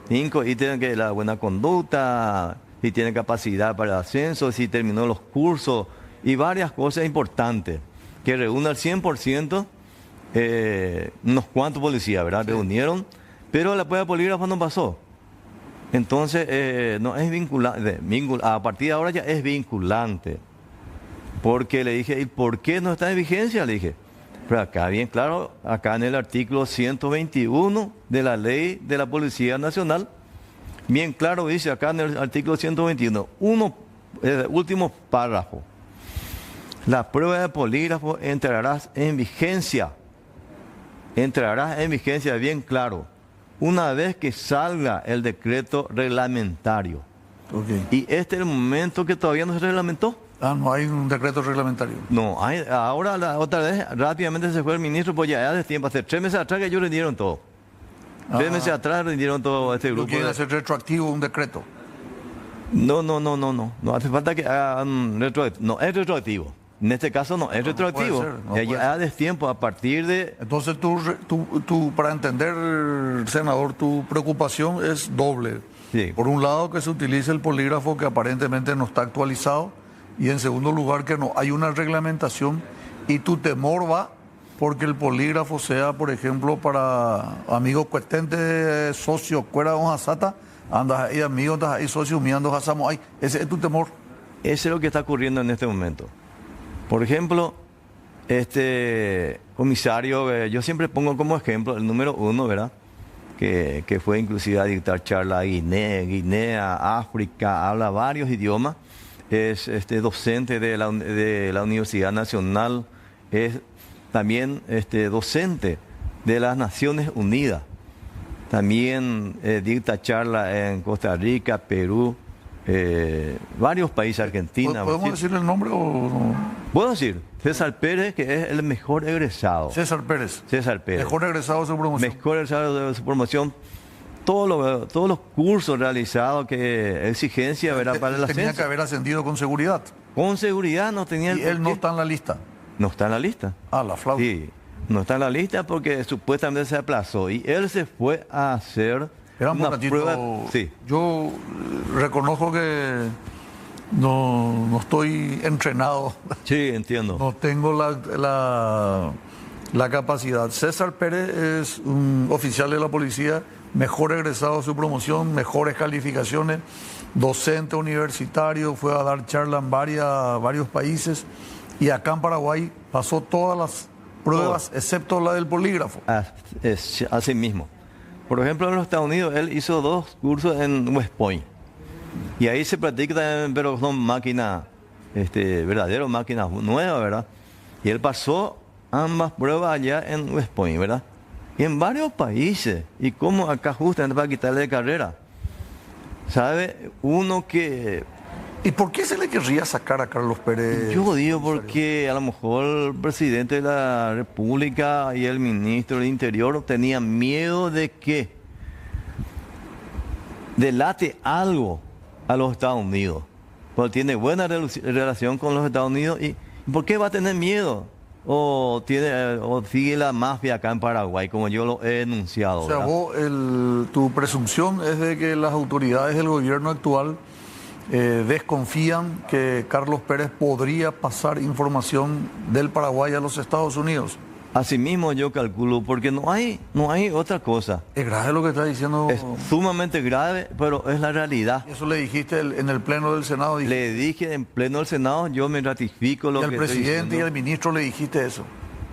que es la buena conducta, si tiene capacidad para el ascenso, si terminó los cursos y varias cosas importantes que reúne al 100%, unos cuantos policías, ¿verdad? Sí. Reunieron, pero la prueba de polígrafo no pasó. Entonces, no es vinculante, a partir de ahora ya es vinculante. Porque le dije, ¿y por qué no está en vigencia? Le dije, pero acá bien claro, acá en el artículo 121 de la ley de la Policía Nacional, bien claro dice acá en el artículo 121, último párrafo, la prueba de polígrafo entrará en vigencia bien claro, una vez que salga el decreto reglamentario. Okay. Y este es el momento que todavía no se reglamentó. No hay un decreto reglamentario. No, ahora otra vez rápidamente se fue el ministro, pues ya de tiempo, hace 3 meses atrás que ellos rindieron todo. 3 meses atrás rindieron todo este grupo. ¿No quieren hacer retroactivo un decreto? No hace falta que hagan retroactivo. No es retroactivo. En este caso no es retroactivo. Ya de tiempo a partir de... Entonces tú, para entender, senador, tu preocupación es doble. Sí. Por un lado, que se utilice el polígrafo que aparentemente no está actualizado, y en segundo lugar, que no hay una reglamentación, y tu temor va porque el polígrafo sea, por ejemplo, para amigos cuestentes, socios, cuera de sata, andas ahí amigos, andas ahí socios, mirando jasamos ahí. Ese es tu temor. Ese es lo que está ocurriendo en este momento. Por ejemplo, comisario, yo siempre pongo como ejemplo el número 1, ¿verdad? Que fue inclusive a dictar charla a Guinea, África, habla varios idiomas, es docente de la Universidad Nacional, es también docente de las Naciones Unidas, también dicta charla en Costa Rica, Perú, varios países, Argentina. ¿Podemos decir el nombre o no? Puedo decir, César Pérez, que es el mejor egresado. César Pérez. Mejor egresado de su promoción. Mejor egresado de su promoción. Todos los cursos realizados, que exigencia, ¿verdad? Para el ascenso. Tenía que haber ascendido con seguridad. Con seguridad no tenía... ¿Y él no está en la lista? No está en la lista. La flauta. Sí, no está en la lista porque supuestamente se aplazó. Y él se fue a hacer una prueba... Sí. Yo reconozco que no estoy entrenado. Sí, entiendo. No tengo la capacidad. César Pérez es un oficial de la policía, mejor egresado de su promoción, mejores calificaciones, docente universitario, fue a dar charla en varios países, y acá en Paraguay pasó todas las pruebas excepto la del polígrafo. Es así mismo. Por ejemplo, en los Estados Unidos él hizo 2 cursos en West Point. Y ahí se practica, pero son máquinas, verdadero máquinas nuevas, ¿verdad? Y él pasó ambas pruebas allá en West Point, ¿verdad? Y en varios países. Y como acá justamente para quitarle de carrera. ¿Sabe? Uno que... ¿Y por qué se le querría sacar a Carlos Pérez? Yo digo porque a lo mejor el presidente de la República y el ministro del Interior tenían miedo de que delate algo a los Estados Unidos. Porque tiene buena relación con los Estados Unidos. ¿Y por qué va a tener miedo? o o sigue la mafia acá en Paraguay, como yo lo he denunciado. O sea, ¿verdad? vos, tu presunción es de que las autoridades del gobierno actual desconfían que Carlos Pérez podría pasar información del Paraguay a los Estados Unidos. Asimismo yo calculo, porque no hay otra cosa. Es grave lo que está diciendo. Es sumamente grave, pero es la realidad. Eso le dijiste en el pleno del Senado. Le dije en pleno del Senado, yo me ratifico lo Y al que estoy presidente y diciendo. al ministro le dijiste eso.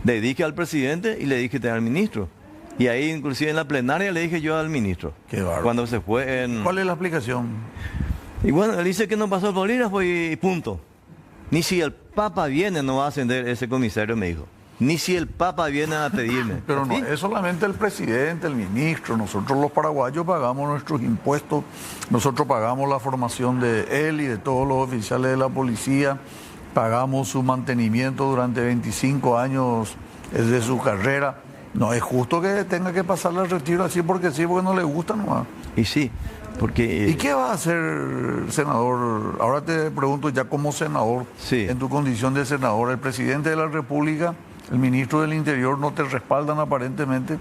Le dije al presidente y le dije al ministro. Y ahí inclusive en la plenaria le dije yo al ministro. Qué bárbaro. Cuando se fue en... ¿Cuál es la explicación? Y bueno, él dice que no pasó el bolígrafo y punto. Ni si el Papa viene no va a ascender ese comisario, me dijo. Ni si el Papa viene a pedirme. Pero no ¿Sí? es solamente el presidente, el ministro. Nosotros los paraguayos pagamos nuestros impuestos. Nosotros pagamos la formación de él y de todos los oficiales de la policía. Pagamos su mantenimiento durante 25 años de su carrera. No es justo que tenga que pasarle al retiro así porque sí, porque no le gusta nomás. Y sí, porque... ¿Y qué va a hacer, senador? Ahora te pregunto ya como senador, Sí. en tu condición de senador, el presidente de la República, el ministro del Interior no te respaldan aparentemente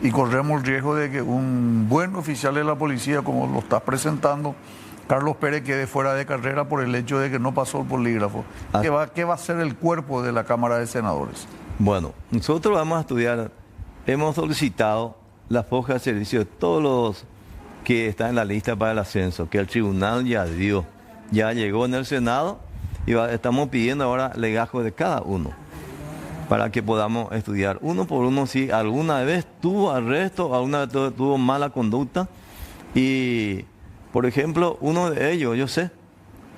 y corremos el riesgo de que un buen oficial de la policía, como lo estás presentando, Carlos Pérez, quede fuera de carrera por el hecho de que no pasó el polígrafo. Ah. ¿Qué va a hacer el cuerpo de la Cámara de Senadores? Bueno, nosotros vamos a estudiar, hemos solicitado la foja de servicio de todos los que están en la lista para el ascenso, que el tribunal ya dio, ya llegó en el Senado y estamos pidiendo ahora legajos de cada uno para que podamos estudiar uno por uno si alguna vez tuvo arresto, alguna vez tuvo mala conducta. Y, por ejemplo, uno de ellos, yo sé,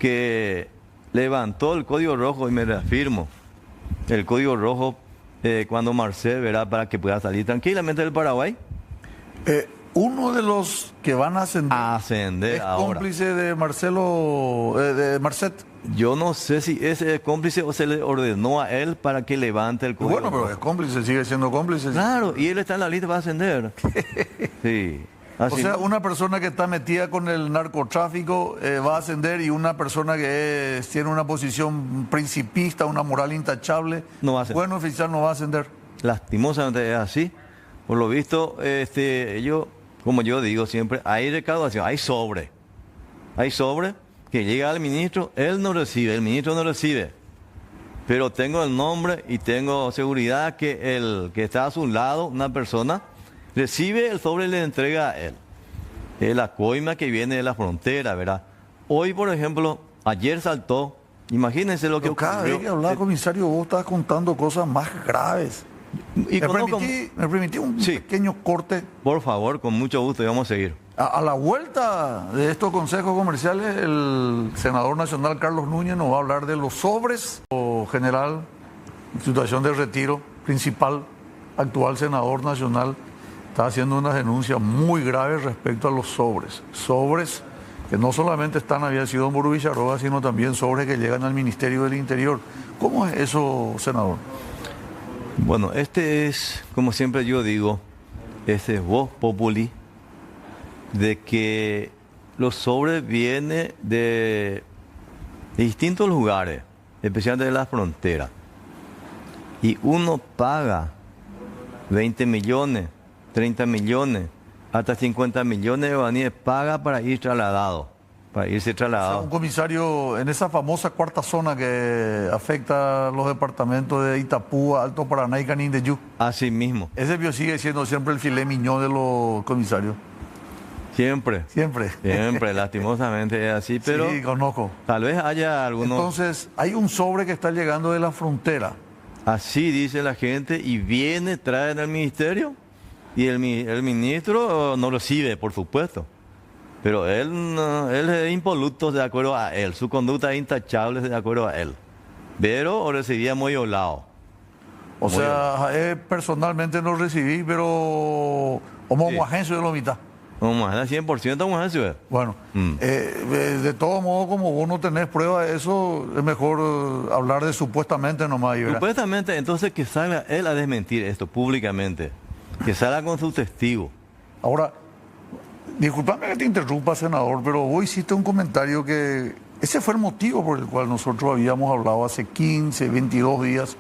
que levantó el código rojo y me reafirmo, el código rojo cuando Marcel verá para que pueda salir tranquilamente del Paraguay. Uno de los que van a ascender Ascender es ahora. cómplice de Marcelo, de Marcet. Yo no sé si ese es cómplice o se le ordenó a él para que levante el código Bueno, pero rojo. es cómplice, sigue siendo cómplice. Claro, y él está en la lista para ascender. Sí. O Así- sea, una persona que está metida con el narcotráfico va a ascender y una persona que tiene una posición principista, una moral intachable, No va a ascender. buen oficial no va a ascender. Lastimosamente es así. Por lo visto, ellos, como yo digo siempre, hay recaudación, hay sobre. Hay sobre que llega al ministro, él no recibe, el ministro no recibe. Pero tengo el nombre y tengo seguridad que el que está a su lado, una persona, recibe el sobre y le entrega a él. Es la coima que viene de la frontera, ¿verdad? Hoy, por ejemplo, ayer saltó, imagínense lo que Pero cada ocurrió. vez que hablaba, comisario, vos estás contando cosas más graves. Y ¿Me conozco- permití un Sí. pequeño corte? Por favor, con mucho gusto, y vamos a seguir. A la vuelta de estos consejos comerciales, el senador nacional Carlos Núñez nos va a hablar de los sobres. O general, en situación de retiro, principal, actual senador nacional, está haciendo unas denuncias muy graves respecto a los sobres. Sobres que no solamente están, había sido en Burú Villarroa, sino también sobres que llegan al Ministerio del Interior. ¿Cómo es eso, senador? Bueno, este es, como siempre yo digo, este es voz populi, de que los sobres vienen de distintos lugares, especialmente de la frontera. Y uno paga 20 millones, 30 millones, hasta 50 millones de guaraníes, paga para ir trasladado, para irse O sea, trasladado. un comisario en esa famosa cuarta zona que afecta a los departamentos de Itapúa, Alto Paraná y Canindeyú. Así mismo, Ese sigue siendo siempre el filé miñón de los comisarios. siempre, Siempre. siempre, lastimosamente es así, pero Sí, conozco. tal vez haya algunos... Entonces, hay un sobre que está llegando de la frontera. Así dice la gente y viene, traen al ministerio y el ministro no recibe, por supuesto. Pero él, él es impoluto de acuerdo a él, su conducta es intachable de acuerdo a él. Pero recibía muy olado. O sea, personalmente no recibí, pero como Sí. agencia de la mitad. Como es 100% como es eso. Bueno, Mm. de todo modo, como vos no tenés prueba de eso, es mejor hablar de supuestamente nomás. ¿Verdad? Supuestamente, entonces que salga él a desmentir esto públicamente. Que salga con su testigo. Ahora, disculpame que te interrumpa, senador, pero vos hiciste un comentario que ese fue el motivo por el cual nosotros habíamos hablado hace 15, 22 días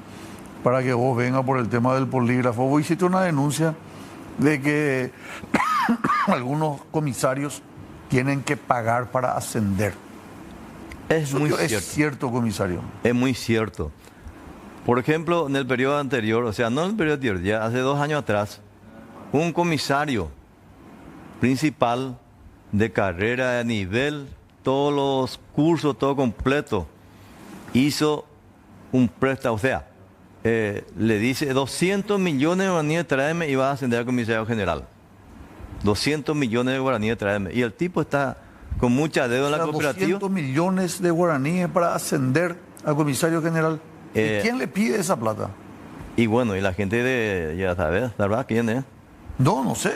para que vos vengas por el tema del polígrafo. Vos hiciste una denuncia de que algunos comisarios tienen que pagar para ascender. Es muy Es cierto. cierto, comisario. Es muy cierto. Por ejemplo, en el periodo anterior, o sea, no en el periodo anterior, ya hace 2 años atrás, un comisario principal de carrera de nivel, todos los cursos, todo completo, hizo un préstamo, o sea, le dice 200 millones de guaraníes tráeme y va a ascender al comisario general. 200 millones de guaraníes tráeme. Y el tipo está con mucha deuda en la cooperativa. 200 millones de guaraníes para ascender al comisario general. ¿Y quién le pide esa plata? Y bueno, y la gente de, ya sabes, ¿verdad? ¿Quién es? No sé.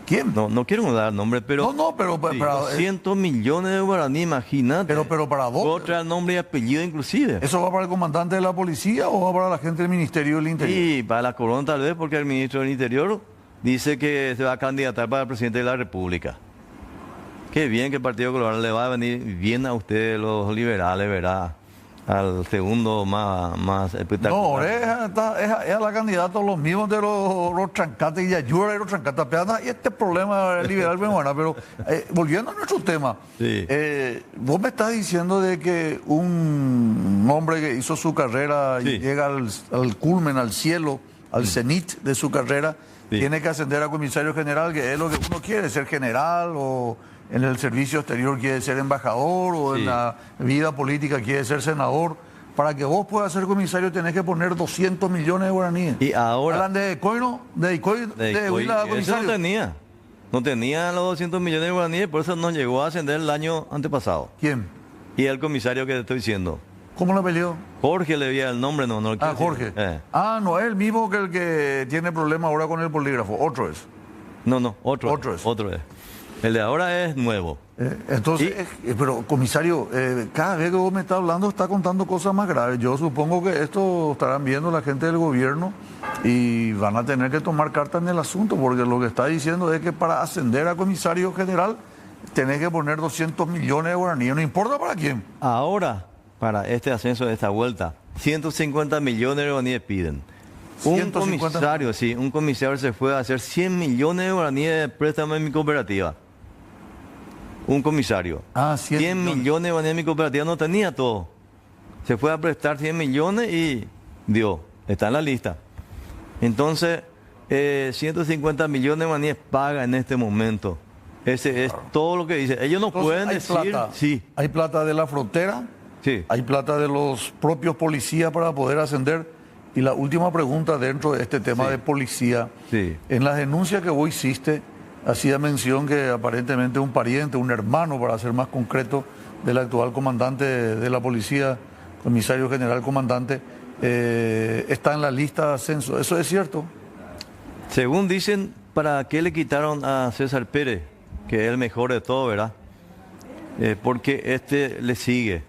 ¿Quién? No quiero dar nombre, pero... No, pero sí, para, 200 millones de guaraníes, imagínate. pero para vos. Otra nombre y apellido inclusive. ¿Eso va para el comandante de la policía o va para la gente del Ministerio del Interior? Y para la corona tal vez, porque el ministro del Interior dice que se va a candidatar para el presidente de la República. Qué bien que el Partido Colorado le va a venir bien a ustedes, los liberales, ¿verdad? Al segundo más espectacular. No, es la candidata los mismos de los trancates y ayuda a los trancates. Y este problema liberal, pero volviendo a nuestro tema, Sí. vos me estás diciendo de que un hombre que hizo su carrera y Sí. llega al culmen, al cielo, al cenit de su carrera, Sí. tiene que ascender a comisario general, que es lo que uno quiere, ser general o... En el servicio exterior quiere ser embajador o Sí. en la vida política quiere ser senador. Para que vos puedas ser comisario tenés que poner 200 millones de guaraníes. Y ahora... Hablan de coino, de huila Eso comisario. no tenía. No tenía los 200 millones de guaraníes, por eso nos llegó a ascender el año antepasado. ¿Quién? Y el comisario que te estoy diciendo. ¿Cómo lo peleó? Jorge le veía el nombre, no lo quiero Jorge. decir. No es el mismo que el que tiene problema ahora con el polígrafo. Otro es. No, otro es. Otro es. El de ahora es nuevo. Entonces, pero comisario, cada vez que vos me estás hablando está contando cosas más graves. Yo supongo que esto estarán viendo la gente del gobierno y van a tener que tomar cartas en el asunto, porque lo que está diciendo es que para ascender a comisario general tenés que poner 200 millones de guaraníes, no importa para quién. Ahora, para este ascenso de esta vuelta, 150 millones de guaraníes piden. Un 150. comisario, sí, un comisario se fue a hacer 100 millones de guaraníes de préstamo en mi cooperativa. Un comisario. 100 millones de guaraníes en mi cooperativa, no tenía todo. Se fue a prestar 100 millones y dio. Está en la lista. Entonces, 150 millones de guaraníes paga en este momento. Ese es todo lo que dice. Ellos no Entonces, pueden hay decir... plata. Sí, Hay plata de la frontera, sí. hay plata de los propios policías para poder ascender. Y la última pregunta dentro de este tema Sí. de policía. Sí. En las denuncias que vos hiciste, hacía mención que aparentemente un pariente, un hermano, para ser más concreto, del actual comandante de la policía, comisario general comandante, está en la lista de ascenso. ¿Eso es cierto? Según dicen, ¿para qué le quitaron a César Pérez? Que es el mejor de todo, ¿verdad? Porque este le sigue.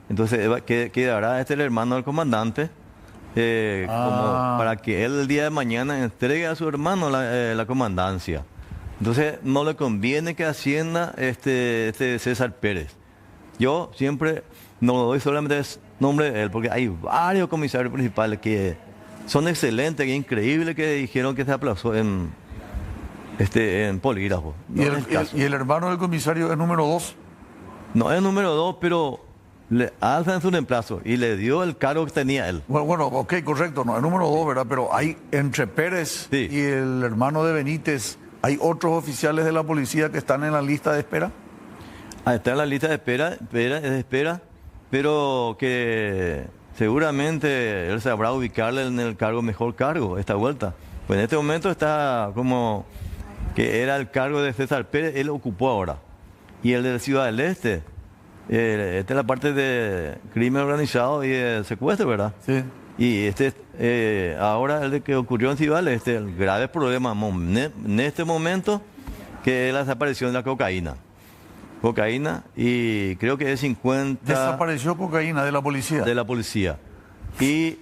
Entonces quedará el hermano del comandante, como para que él el día de mañana entregue a su hermano la comandancia. Entonces no le conviene que ascienda este César Pérez. Yo siempre no doy solamente el nombre de él, porque hay varios comisarios principales que son excelentes, que increíbles, que dijeron que se aplazó en polígrafo. No es el caso. ¿Y el hermano del comisario es número 2? No es número 2, pero le alzan su reemplazo y le dio el cargo que tenía él. Bueno, ok, correcto, no es número 2, ¿verdad? Pero hay entre Pérez Sí. y el hermano de Benítez, ¿hay otros oficiales de la policía que están en la lista de espera? Está en la lista de espera, pero que seguramente él sabrá ubicarle en el mejor cargo esta vuelta. Pues en este momento está como que era el cargo de César Pérez, él ocupó ahora. Y el de Ciudad del Este, esta es la parte de crimen organizado y de secuestro, ¿verdad? Sí. Y ahora el de que ocurrió en Ciudad del Este, el grave problema en este momento, que es la desaparición de la cocaína. Y creo que es 50 Desapareció cocaína de la policía. de la policía. Y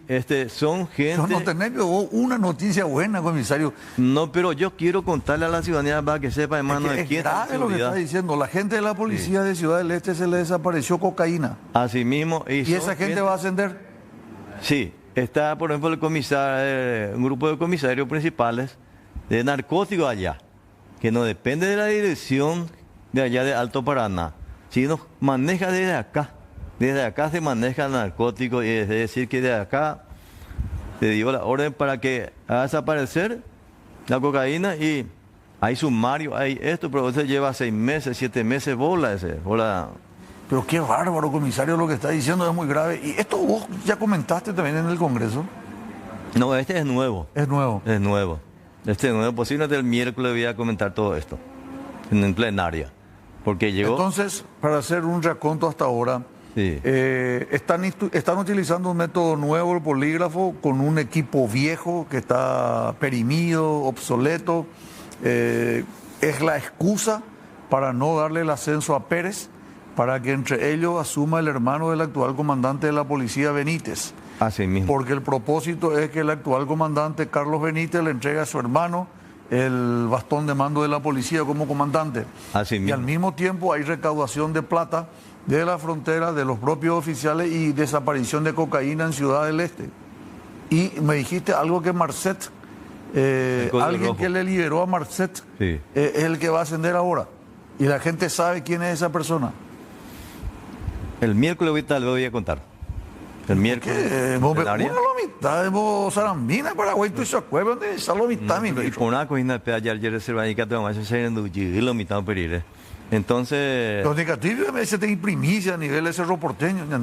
son gente... Yo no tenés una noticia buena, comisario. No, pero yo quiero contarle a la ciudadanía para que sepa, hermano, de Es quién está grave lo que seguridad. está diciendo. La gente de la policía de Ciudad del Este se le desapareció cocaína. Así mismo. ¿Y esa gente va a ascender? Sí, está, por ejemplo, un grupo de comisarios principales de narcóticos allá, que no depende de la dirección de allá de Alto Paraná, sino maneja desde acá. Desde acá se maneja el narcótico, y es decir, que desde acá se dio la orden para que haga desaparecer la cocaína, y hay sumario, hay esto, pero eso lleva 6 meses, 7 meses, bola. Pero qué bárbaro, comisario, lo que está diciendo es muy grave. Y esto vos ya comentaste también en el Congreso. No, este es nuevo. Es nuevo. Es nuevo. Este es nuevo. Posiblemente el miércoles voy a comentar todo esto en plenaria. Porque llegó... Entonces, para hacer un raconto hasta ahora, Sí. están utilizando un método nuevo, el polígrafo, con un equipo viejo que está perimido, obsoleto. Es la excusa para no darle el ascenso a Pérez, para que entre ellos asuma el hermano del actual comandante de la policía, Benítez. Así mismo. Porque el propósito es que el actual comandante, Carlos Benítez, le entregue a su hermano el bastón de mando de la policía como comandante. Así mismo. Y al mismo tiempo hay recaudación de plata de la frontera, de los propios oficiales, y desaparición de cocaína en Ciudad del Este. Y me dijiste algo que Marcet, alguien rojo que le liberó a Marcet, Sí. es el que va a ascender ahora. Y la gente sabe quién es esa persona. El miércoles ahorita le voy a contar. El miércoles. Vos me plenaria. uno la mitad de vos, Sarambina, Paraguay, tú se acuerdan de esa la mitad, mi Y ministro. por una cocina de ayer reserva y que te vamos a hacer en lo mitad pedir. Entonces. Los negativos me dicen que hay primicia a nivel de cerro porteño. Más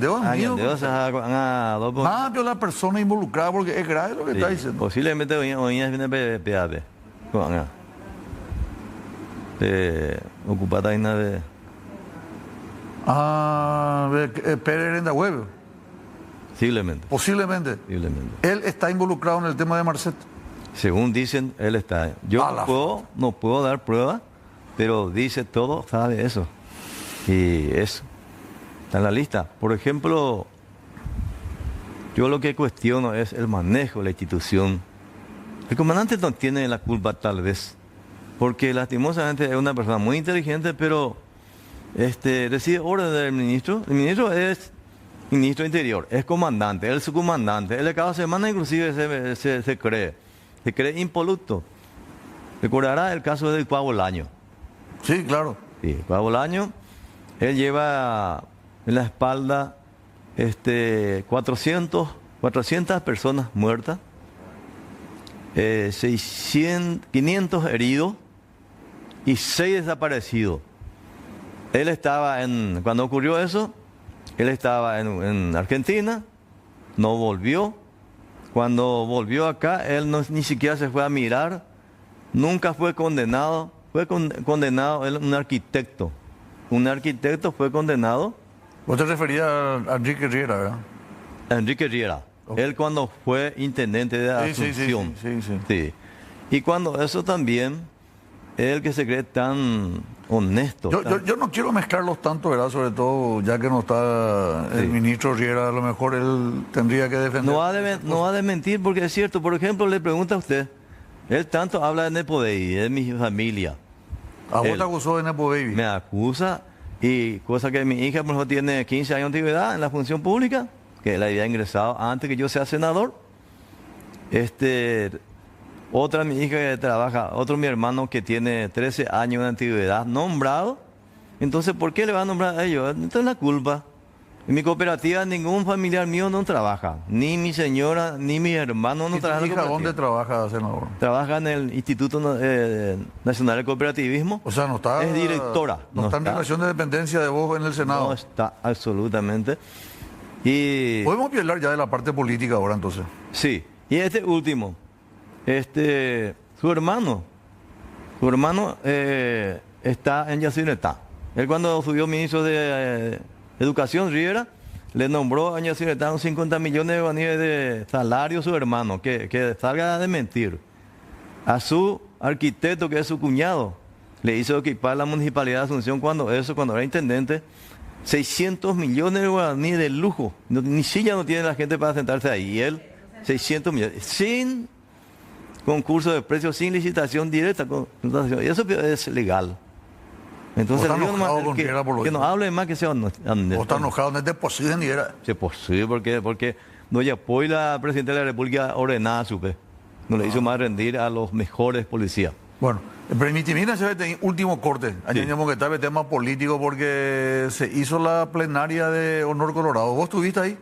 pero la persona involucrada, porque es grave lo que está diciendo. Posiblemente hoy viene PAP. Ocupada de. Pérez en la web. Posiblemente. Posiblemente. Él está involucrado en el tema de Marcet. Según dicen, él está. Yo no puedo dar prueba, pero dice todo, sabe eso. Y eso está en la lista. Por ejemplo, yo lo que cuestiono es el manejo de la institución. El comandante no tiene la culpa, tal vez, porque lastimosamente es una persona muy inteligente, pero recibe órdenes del ministro. El ministro es ministro de Interior, es comandante, él es su comandante. Él de cada semana inclusive se cree impoluto. Recordará el caso de Cuau Bolaño. Sí, claro. Sí, Cuau Bolaño, él lleva en la espalda 400 personas muertas, 500 heridos y 6 desaparecidos. Él estaba cuando ocurrió eso, él estaba en Argentina, no volvió. Cuando volvió acá, él ni siquiera se fue a mirar, nunca fue condenado. Fue condenado él, un arquitecto. Un arquitecto fue condenado. Vos te referías a Enrique Riera, ¿verdad? Enrique Riera. Okay. Él cuando fue intendente de Asunción. Sí. Y cuando eso también, él que se cree tan honesto. Yo no quiero mezclarlos tanto, ¿verdad? Sobre todo ya que no está el ministro Riera, a lo mejor él tendría que defender. No ha de mentir, porque es cierto. Por ejemplo, le pregunta a usted, él tanto habla de Nepo Baby, de mi familia. ¿A vos te acusó de Nepo Baby? Me acusa, y cosa que mi hija, por ejemplo, tiene 15 años de antigüedad en la función pública, que la había ingresado antes que yo sea senador. Otra mi hija que trabaja, otro mi hermano que tiene 13 años de antigüedad, nombrado. Entonces, ¿por qué le va a nombrar a ellos? Esta es la culpa. En mi cooperativa ningún familiar mío no trabaja. Ni mi señora, ni mi hermano no trabaja. ¿Y tu hija dónde trabaja, senador? Trabaja en el Instituto Nacional de Cooperativismo. O sea, no está... Es directora. No está en relación de dependencia de vos en el Senado. No está, absolutamente. Y... ¿Podemos hablar ya de la parte política ahora, entonces? Sí. Y último. Su hermano está en Yacyretá. Él cuando subió ministro de Educación, Riera, le nombró a Yacyretá unos 50 millones de guaraníes de salario a su hermano, que salga de mentir. A su arquitecto, que es su cuñado, le hizo equipar la Municipalidad de Asunción cuando era intendente, 600 millones de guaraníes de lujo. Ni silla no tiene la gente para sentarse ahí. Y él, 600 millones. Sin concurso de precios, sin licitación directa. Y eso es legal. Entonces, que no hable más, que sea honesto. ¿Vos estás enojado? No es de posible ni era. Sí, posible, porque doña Poila, presidente de la República, ordenada supe. No le hizo más rendir a los mejores policías. Bueno, permíteme se ve último corte. Añadimos que está el tema político porque se hizo la plenaria de Honor Colorado. ¿Vos estuviste ahí?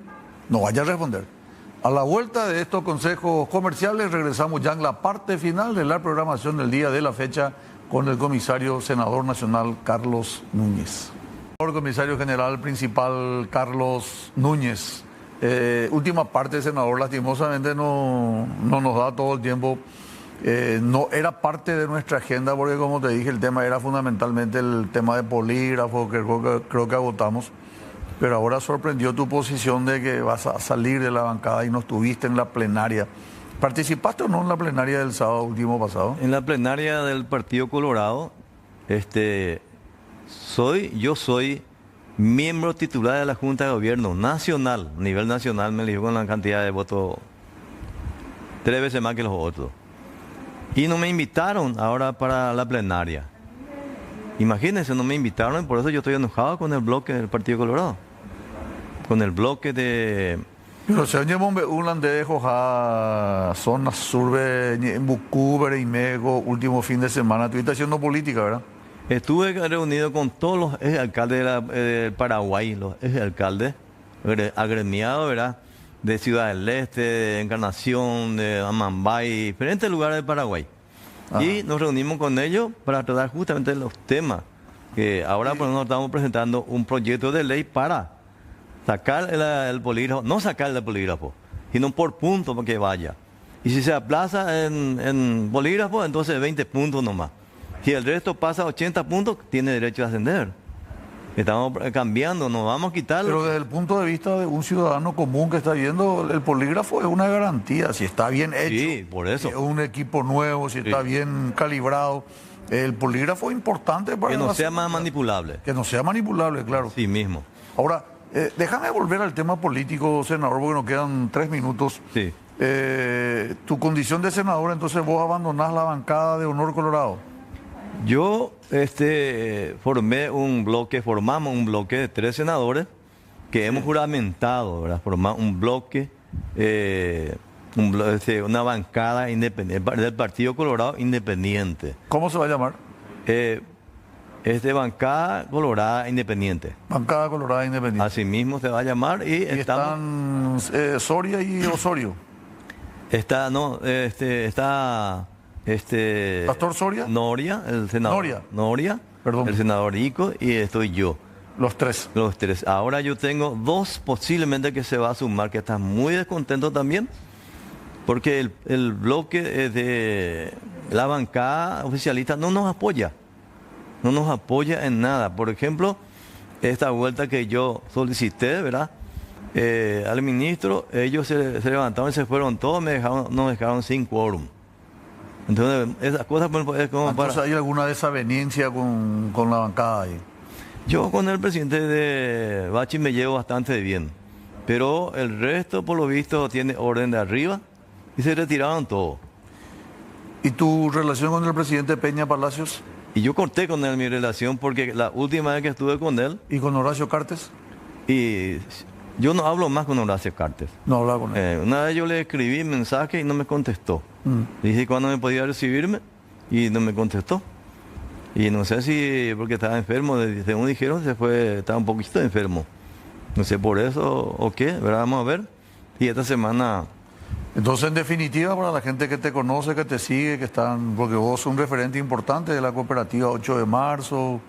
No vaya a responder. A la vuelta de estos consejos comerciales regresamos ya en la parte final de la programación del día de la fecha con el comisario senador nacional Carlos Núñez. El comisario general principal Carlos Núñez. Última parte, senador, lastimosamente no nos da todo el tiempo. No era parte de nuestra agenda porque, como te dije, el tema era fundamentalmente el tema de polígrafo, que creo que agotamos. Pero ahora sorprendió tu posición de que vas a salir de la bancada y no estuviste en la plenaria. ¿Participaste o no en la plenaria del sábado último pasado? En la plenaria del Partido Colorado, yo soy miembro titular de la Junta de Gobierno nacional, a nivel nacional, me eligió con la cantidad de votos 3 veces más que los otros. Y no me invitaron ahora para la plenaria. Imagínense, no me invitaron y por eso yo estoy enojado con el bloque del Partido Colorado. Con el bloque de... Pero se oye un landejo a zona surbe, en Bucú, y Mego, último fin de semana. Estuviste haciendo política, ¿verdad? Estuve reunido con todos los ex alcaldes del Paraguay, los ex alcaldes agremiados, ¿verdad? De Ciudad del Este, de Encarnación, de Amambay, diferentes lugares de Paraguay. Ajá. Y nos reunimos con ellos para tratar justamente los temas que ahora por ejemplo, estamos presentando un proyecto de ley para sacar el polígrafo, no sacar el polígrafo, sino por puntos para que vaya. Y si se aplaza en bolígrafo, entonces 20 puntos nomás. Si el resto pasa a 80 puntos, tiene derecho a ascender. Estamos cambiando, no vamos a quitarlo. Pero desde el punto de vista de un ciudadano común que está viendo, el polígrafo es una garantía. Si está bien hecho, sí, por eso. Si es un equipo nuevo, si está bien calibrado, el polígrafo es importante para... Que no sea más manipulable. Que no sea manipulable, claro. Sí mismo. Ahora, déjame volver al tema político, senador, porque nos quedan 3 minutos. Sí. Tu condición de senador, entonces vos abandonás la bancada de Honor Colorado. Yo formamos un bloque de 3 senadores que hemos juramentado, ¿verdad? Formar un bloque, una bancada independiente del Partido Colorado Independiente. ¿Cómo se va a llamar? Bancada Colorada Independiente. Bancada Colorada Independiente. Así mismo se va a llamar y están Soria y Osorio. Está ¿Pastor Soria? Noria, el senador. Noria, perdón. El senador Ico y estoy yo. Los 3. Los 3. Ahora yo tengo 2 posiblemente que se va a sumar, que están muy descontentos también, porque el bloque de la bancada oficialista no nos apoya. No nos apoya en nada. Por ejemplo, esta vuelta que yo solicité, ¿verdad? Al ministro, ellos se levantaron y se fueron todos, nos dejaron sin quórum. Entonces, esas cosas es como entonces, ¿hay alguna desaveniencia con la bancada ahí? Yo con el presidente de Bachi me llevo bastante bien, pero el resto, por lo visto, tiene orden de arriba y se retiraron todos. ¿Y tu relación con el presidente Peña Palacios? Y yo corté con él mi relación porque la última vez que estuve con él... ¿Y con Horacio Cartes? Y yo no hablo más con Horacio Cartes. No hablaba con él. Una vez yo le escribí mensaje y no me contestó. Dije cuándo me podía recibirme y no me contestó. Y no sé si porque estaba enfermo, según dijeron, estaba un poquito enfermo. No sé por eso o qué, ¿verdad? Vamos a ver. Y esta semana... Entonces, en definitiva, para la gente que te conoce, que te sigue, porque vos sos un referente importante de la cooperativa 8 de marzo.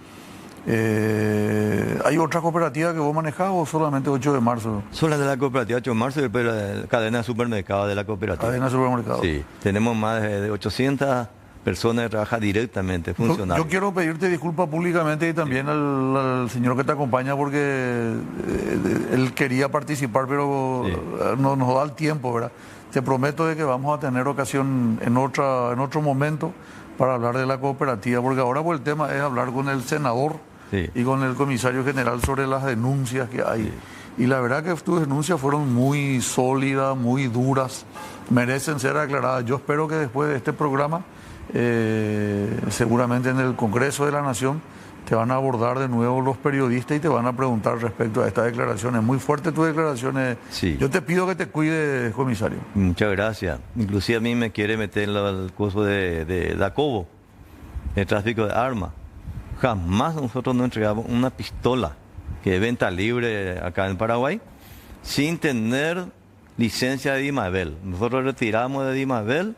¿Hay otra cooperativa que vos manejás o solamente 8 de marzo? Solo de la cooperativa 8 de marzo y después la cadena de supermercados de la cooperativa. Cadena de supermercados. Sí, tenemos más de 800 personas que trabajan directamente, funcionarios. Yo quiero pedirte disculpas públicamente y también al señor que te acompaña porque él quería participar, pero no nos da el tiempo, ¿verdad? Te prometo de que vamos a tener ocasión en otro momento para hablar de la cooperativa, porque ahora pues, el tema es hablar con el senador y con el comisario general sobre las denuncias que hay. Y la verdad que tus denuncias fueron muy sólidas, muy duras, merecen ser aclaradas. Yo espero que después de este programa, seguramente en el Congreso de la Nación, te van a abordar de nuevo los periodistas y te van a preguntar respecto a estas declaraciones. Muy fuerte tus declaraciones. Sí. Yo te pido que te cuides, comisario. Muchas gracias. Inclusive a mí me quiere meter en el curso de Dacobo, el tráfico de armas. Jamás nosotros no entregamos una pistola que es venta libre acá en Paraguay sin tener licencia de Dimabel. Nosotros retiramos de Dimabel,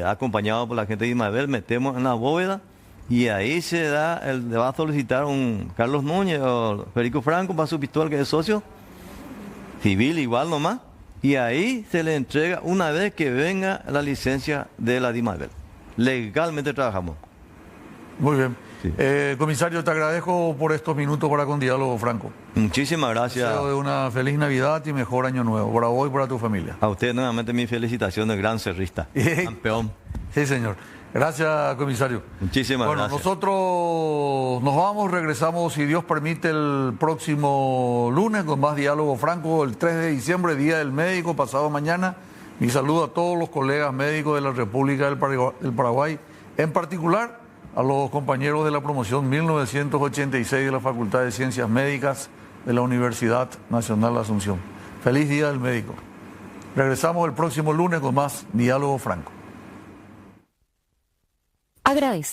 acompañado por la gente de Dimabel, metemos en la bóveda y ahí se da, le va a solicitar un Carlos Núñez o Federico Franco para su pistola, que es socio civil igual nomás, y ahí se le entrega una vez que venga la licencia de la Dimabel. Legalmente trabajamos. Muy bien. Sí. Comisario, te agradezco por estos minutos para con Diálogo Franco. Muchísimas gracias. Deseo de una feliz Navidad y mejor año nuevo para vos y para tu familia. A usted nuevamente mi felicitación de gran cerrista, campeón. Sí, señor. Gracias, comisario. Muchísimas gracias. Nosotros nos vamos, regresamos, si Dios permite, el próximo lunes con más Diálogo Franco, el 3 de diciembre, Día del Médico, pasado mañana. Mi saludo a todos los colegas médicos de la República del Paraguay, en particular a los compañeros de la promoción 1986 de la Facultad de Ciencias Médicas de la Universidad Nacional de Asunción. Feliz Día del Médico. Regresamos el próximo lunes con más Diálogo Franco. Agradece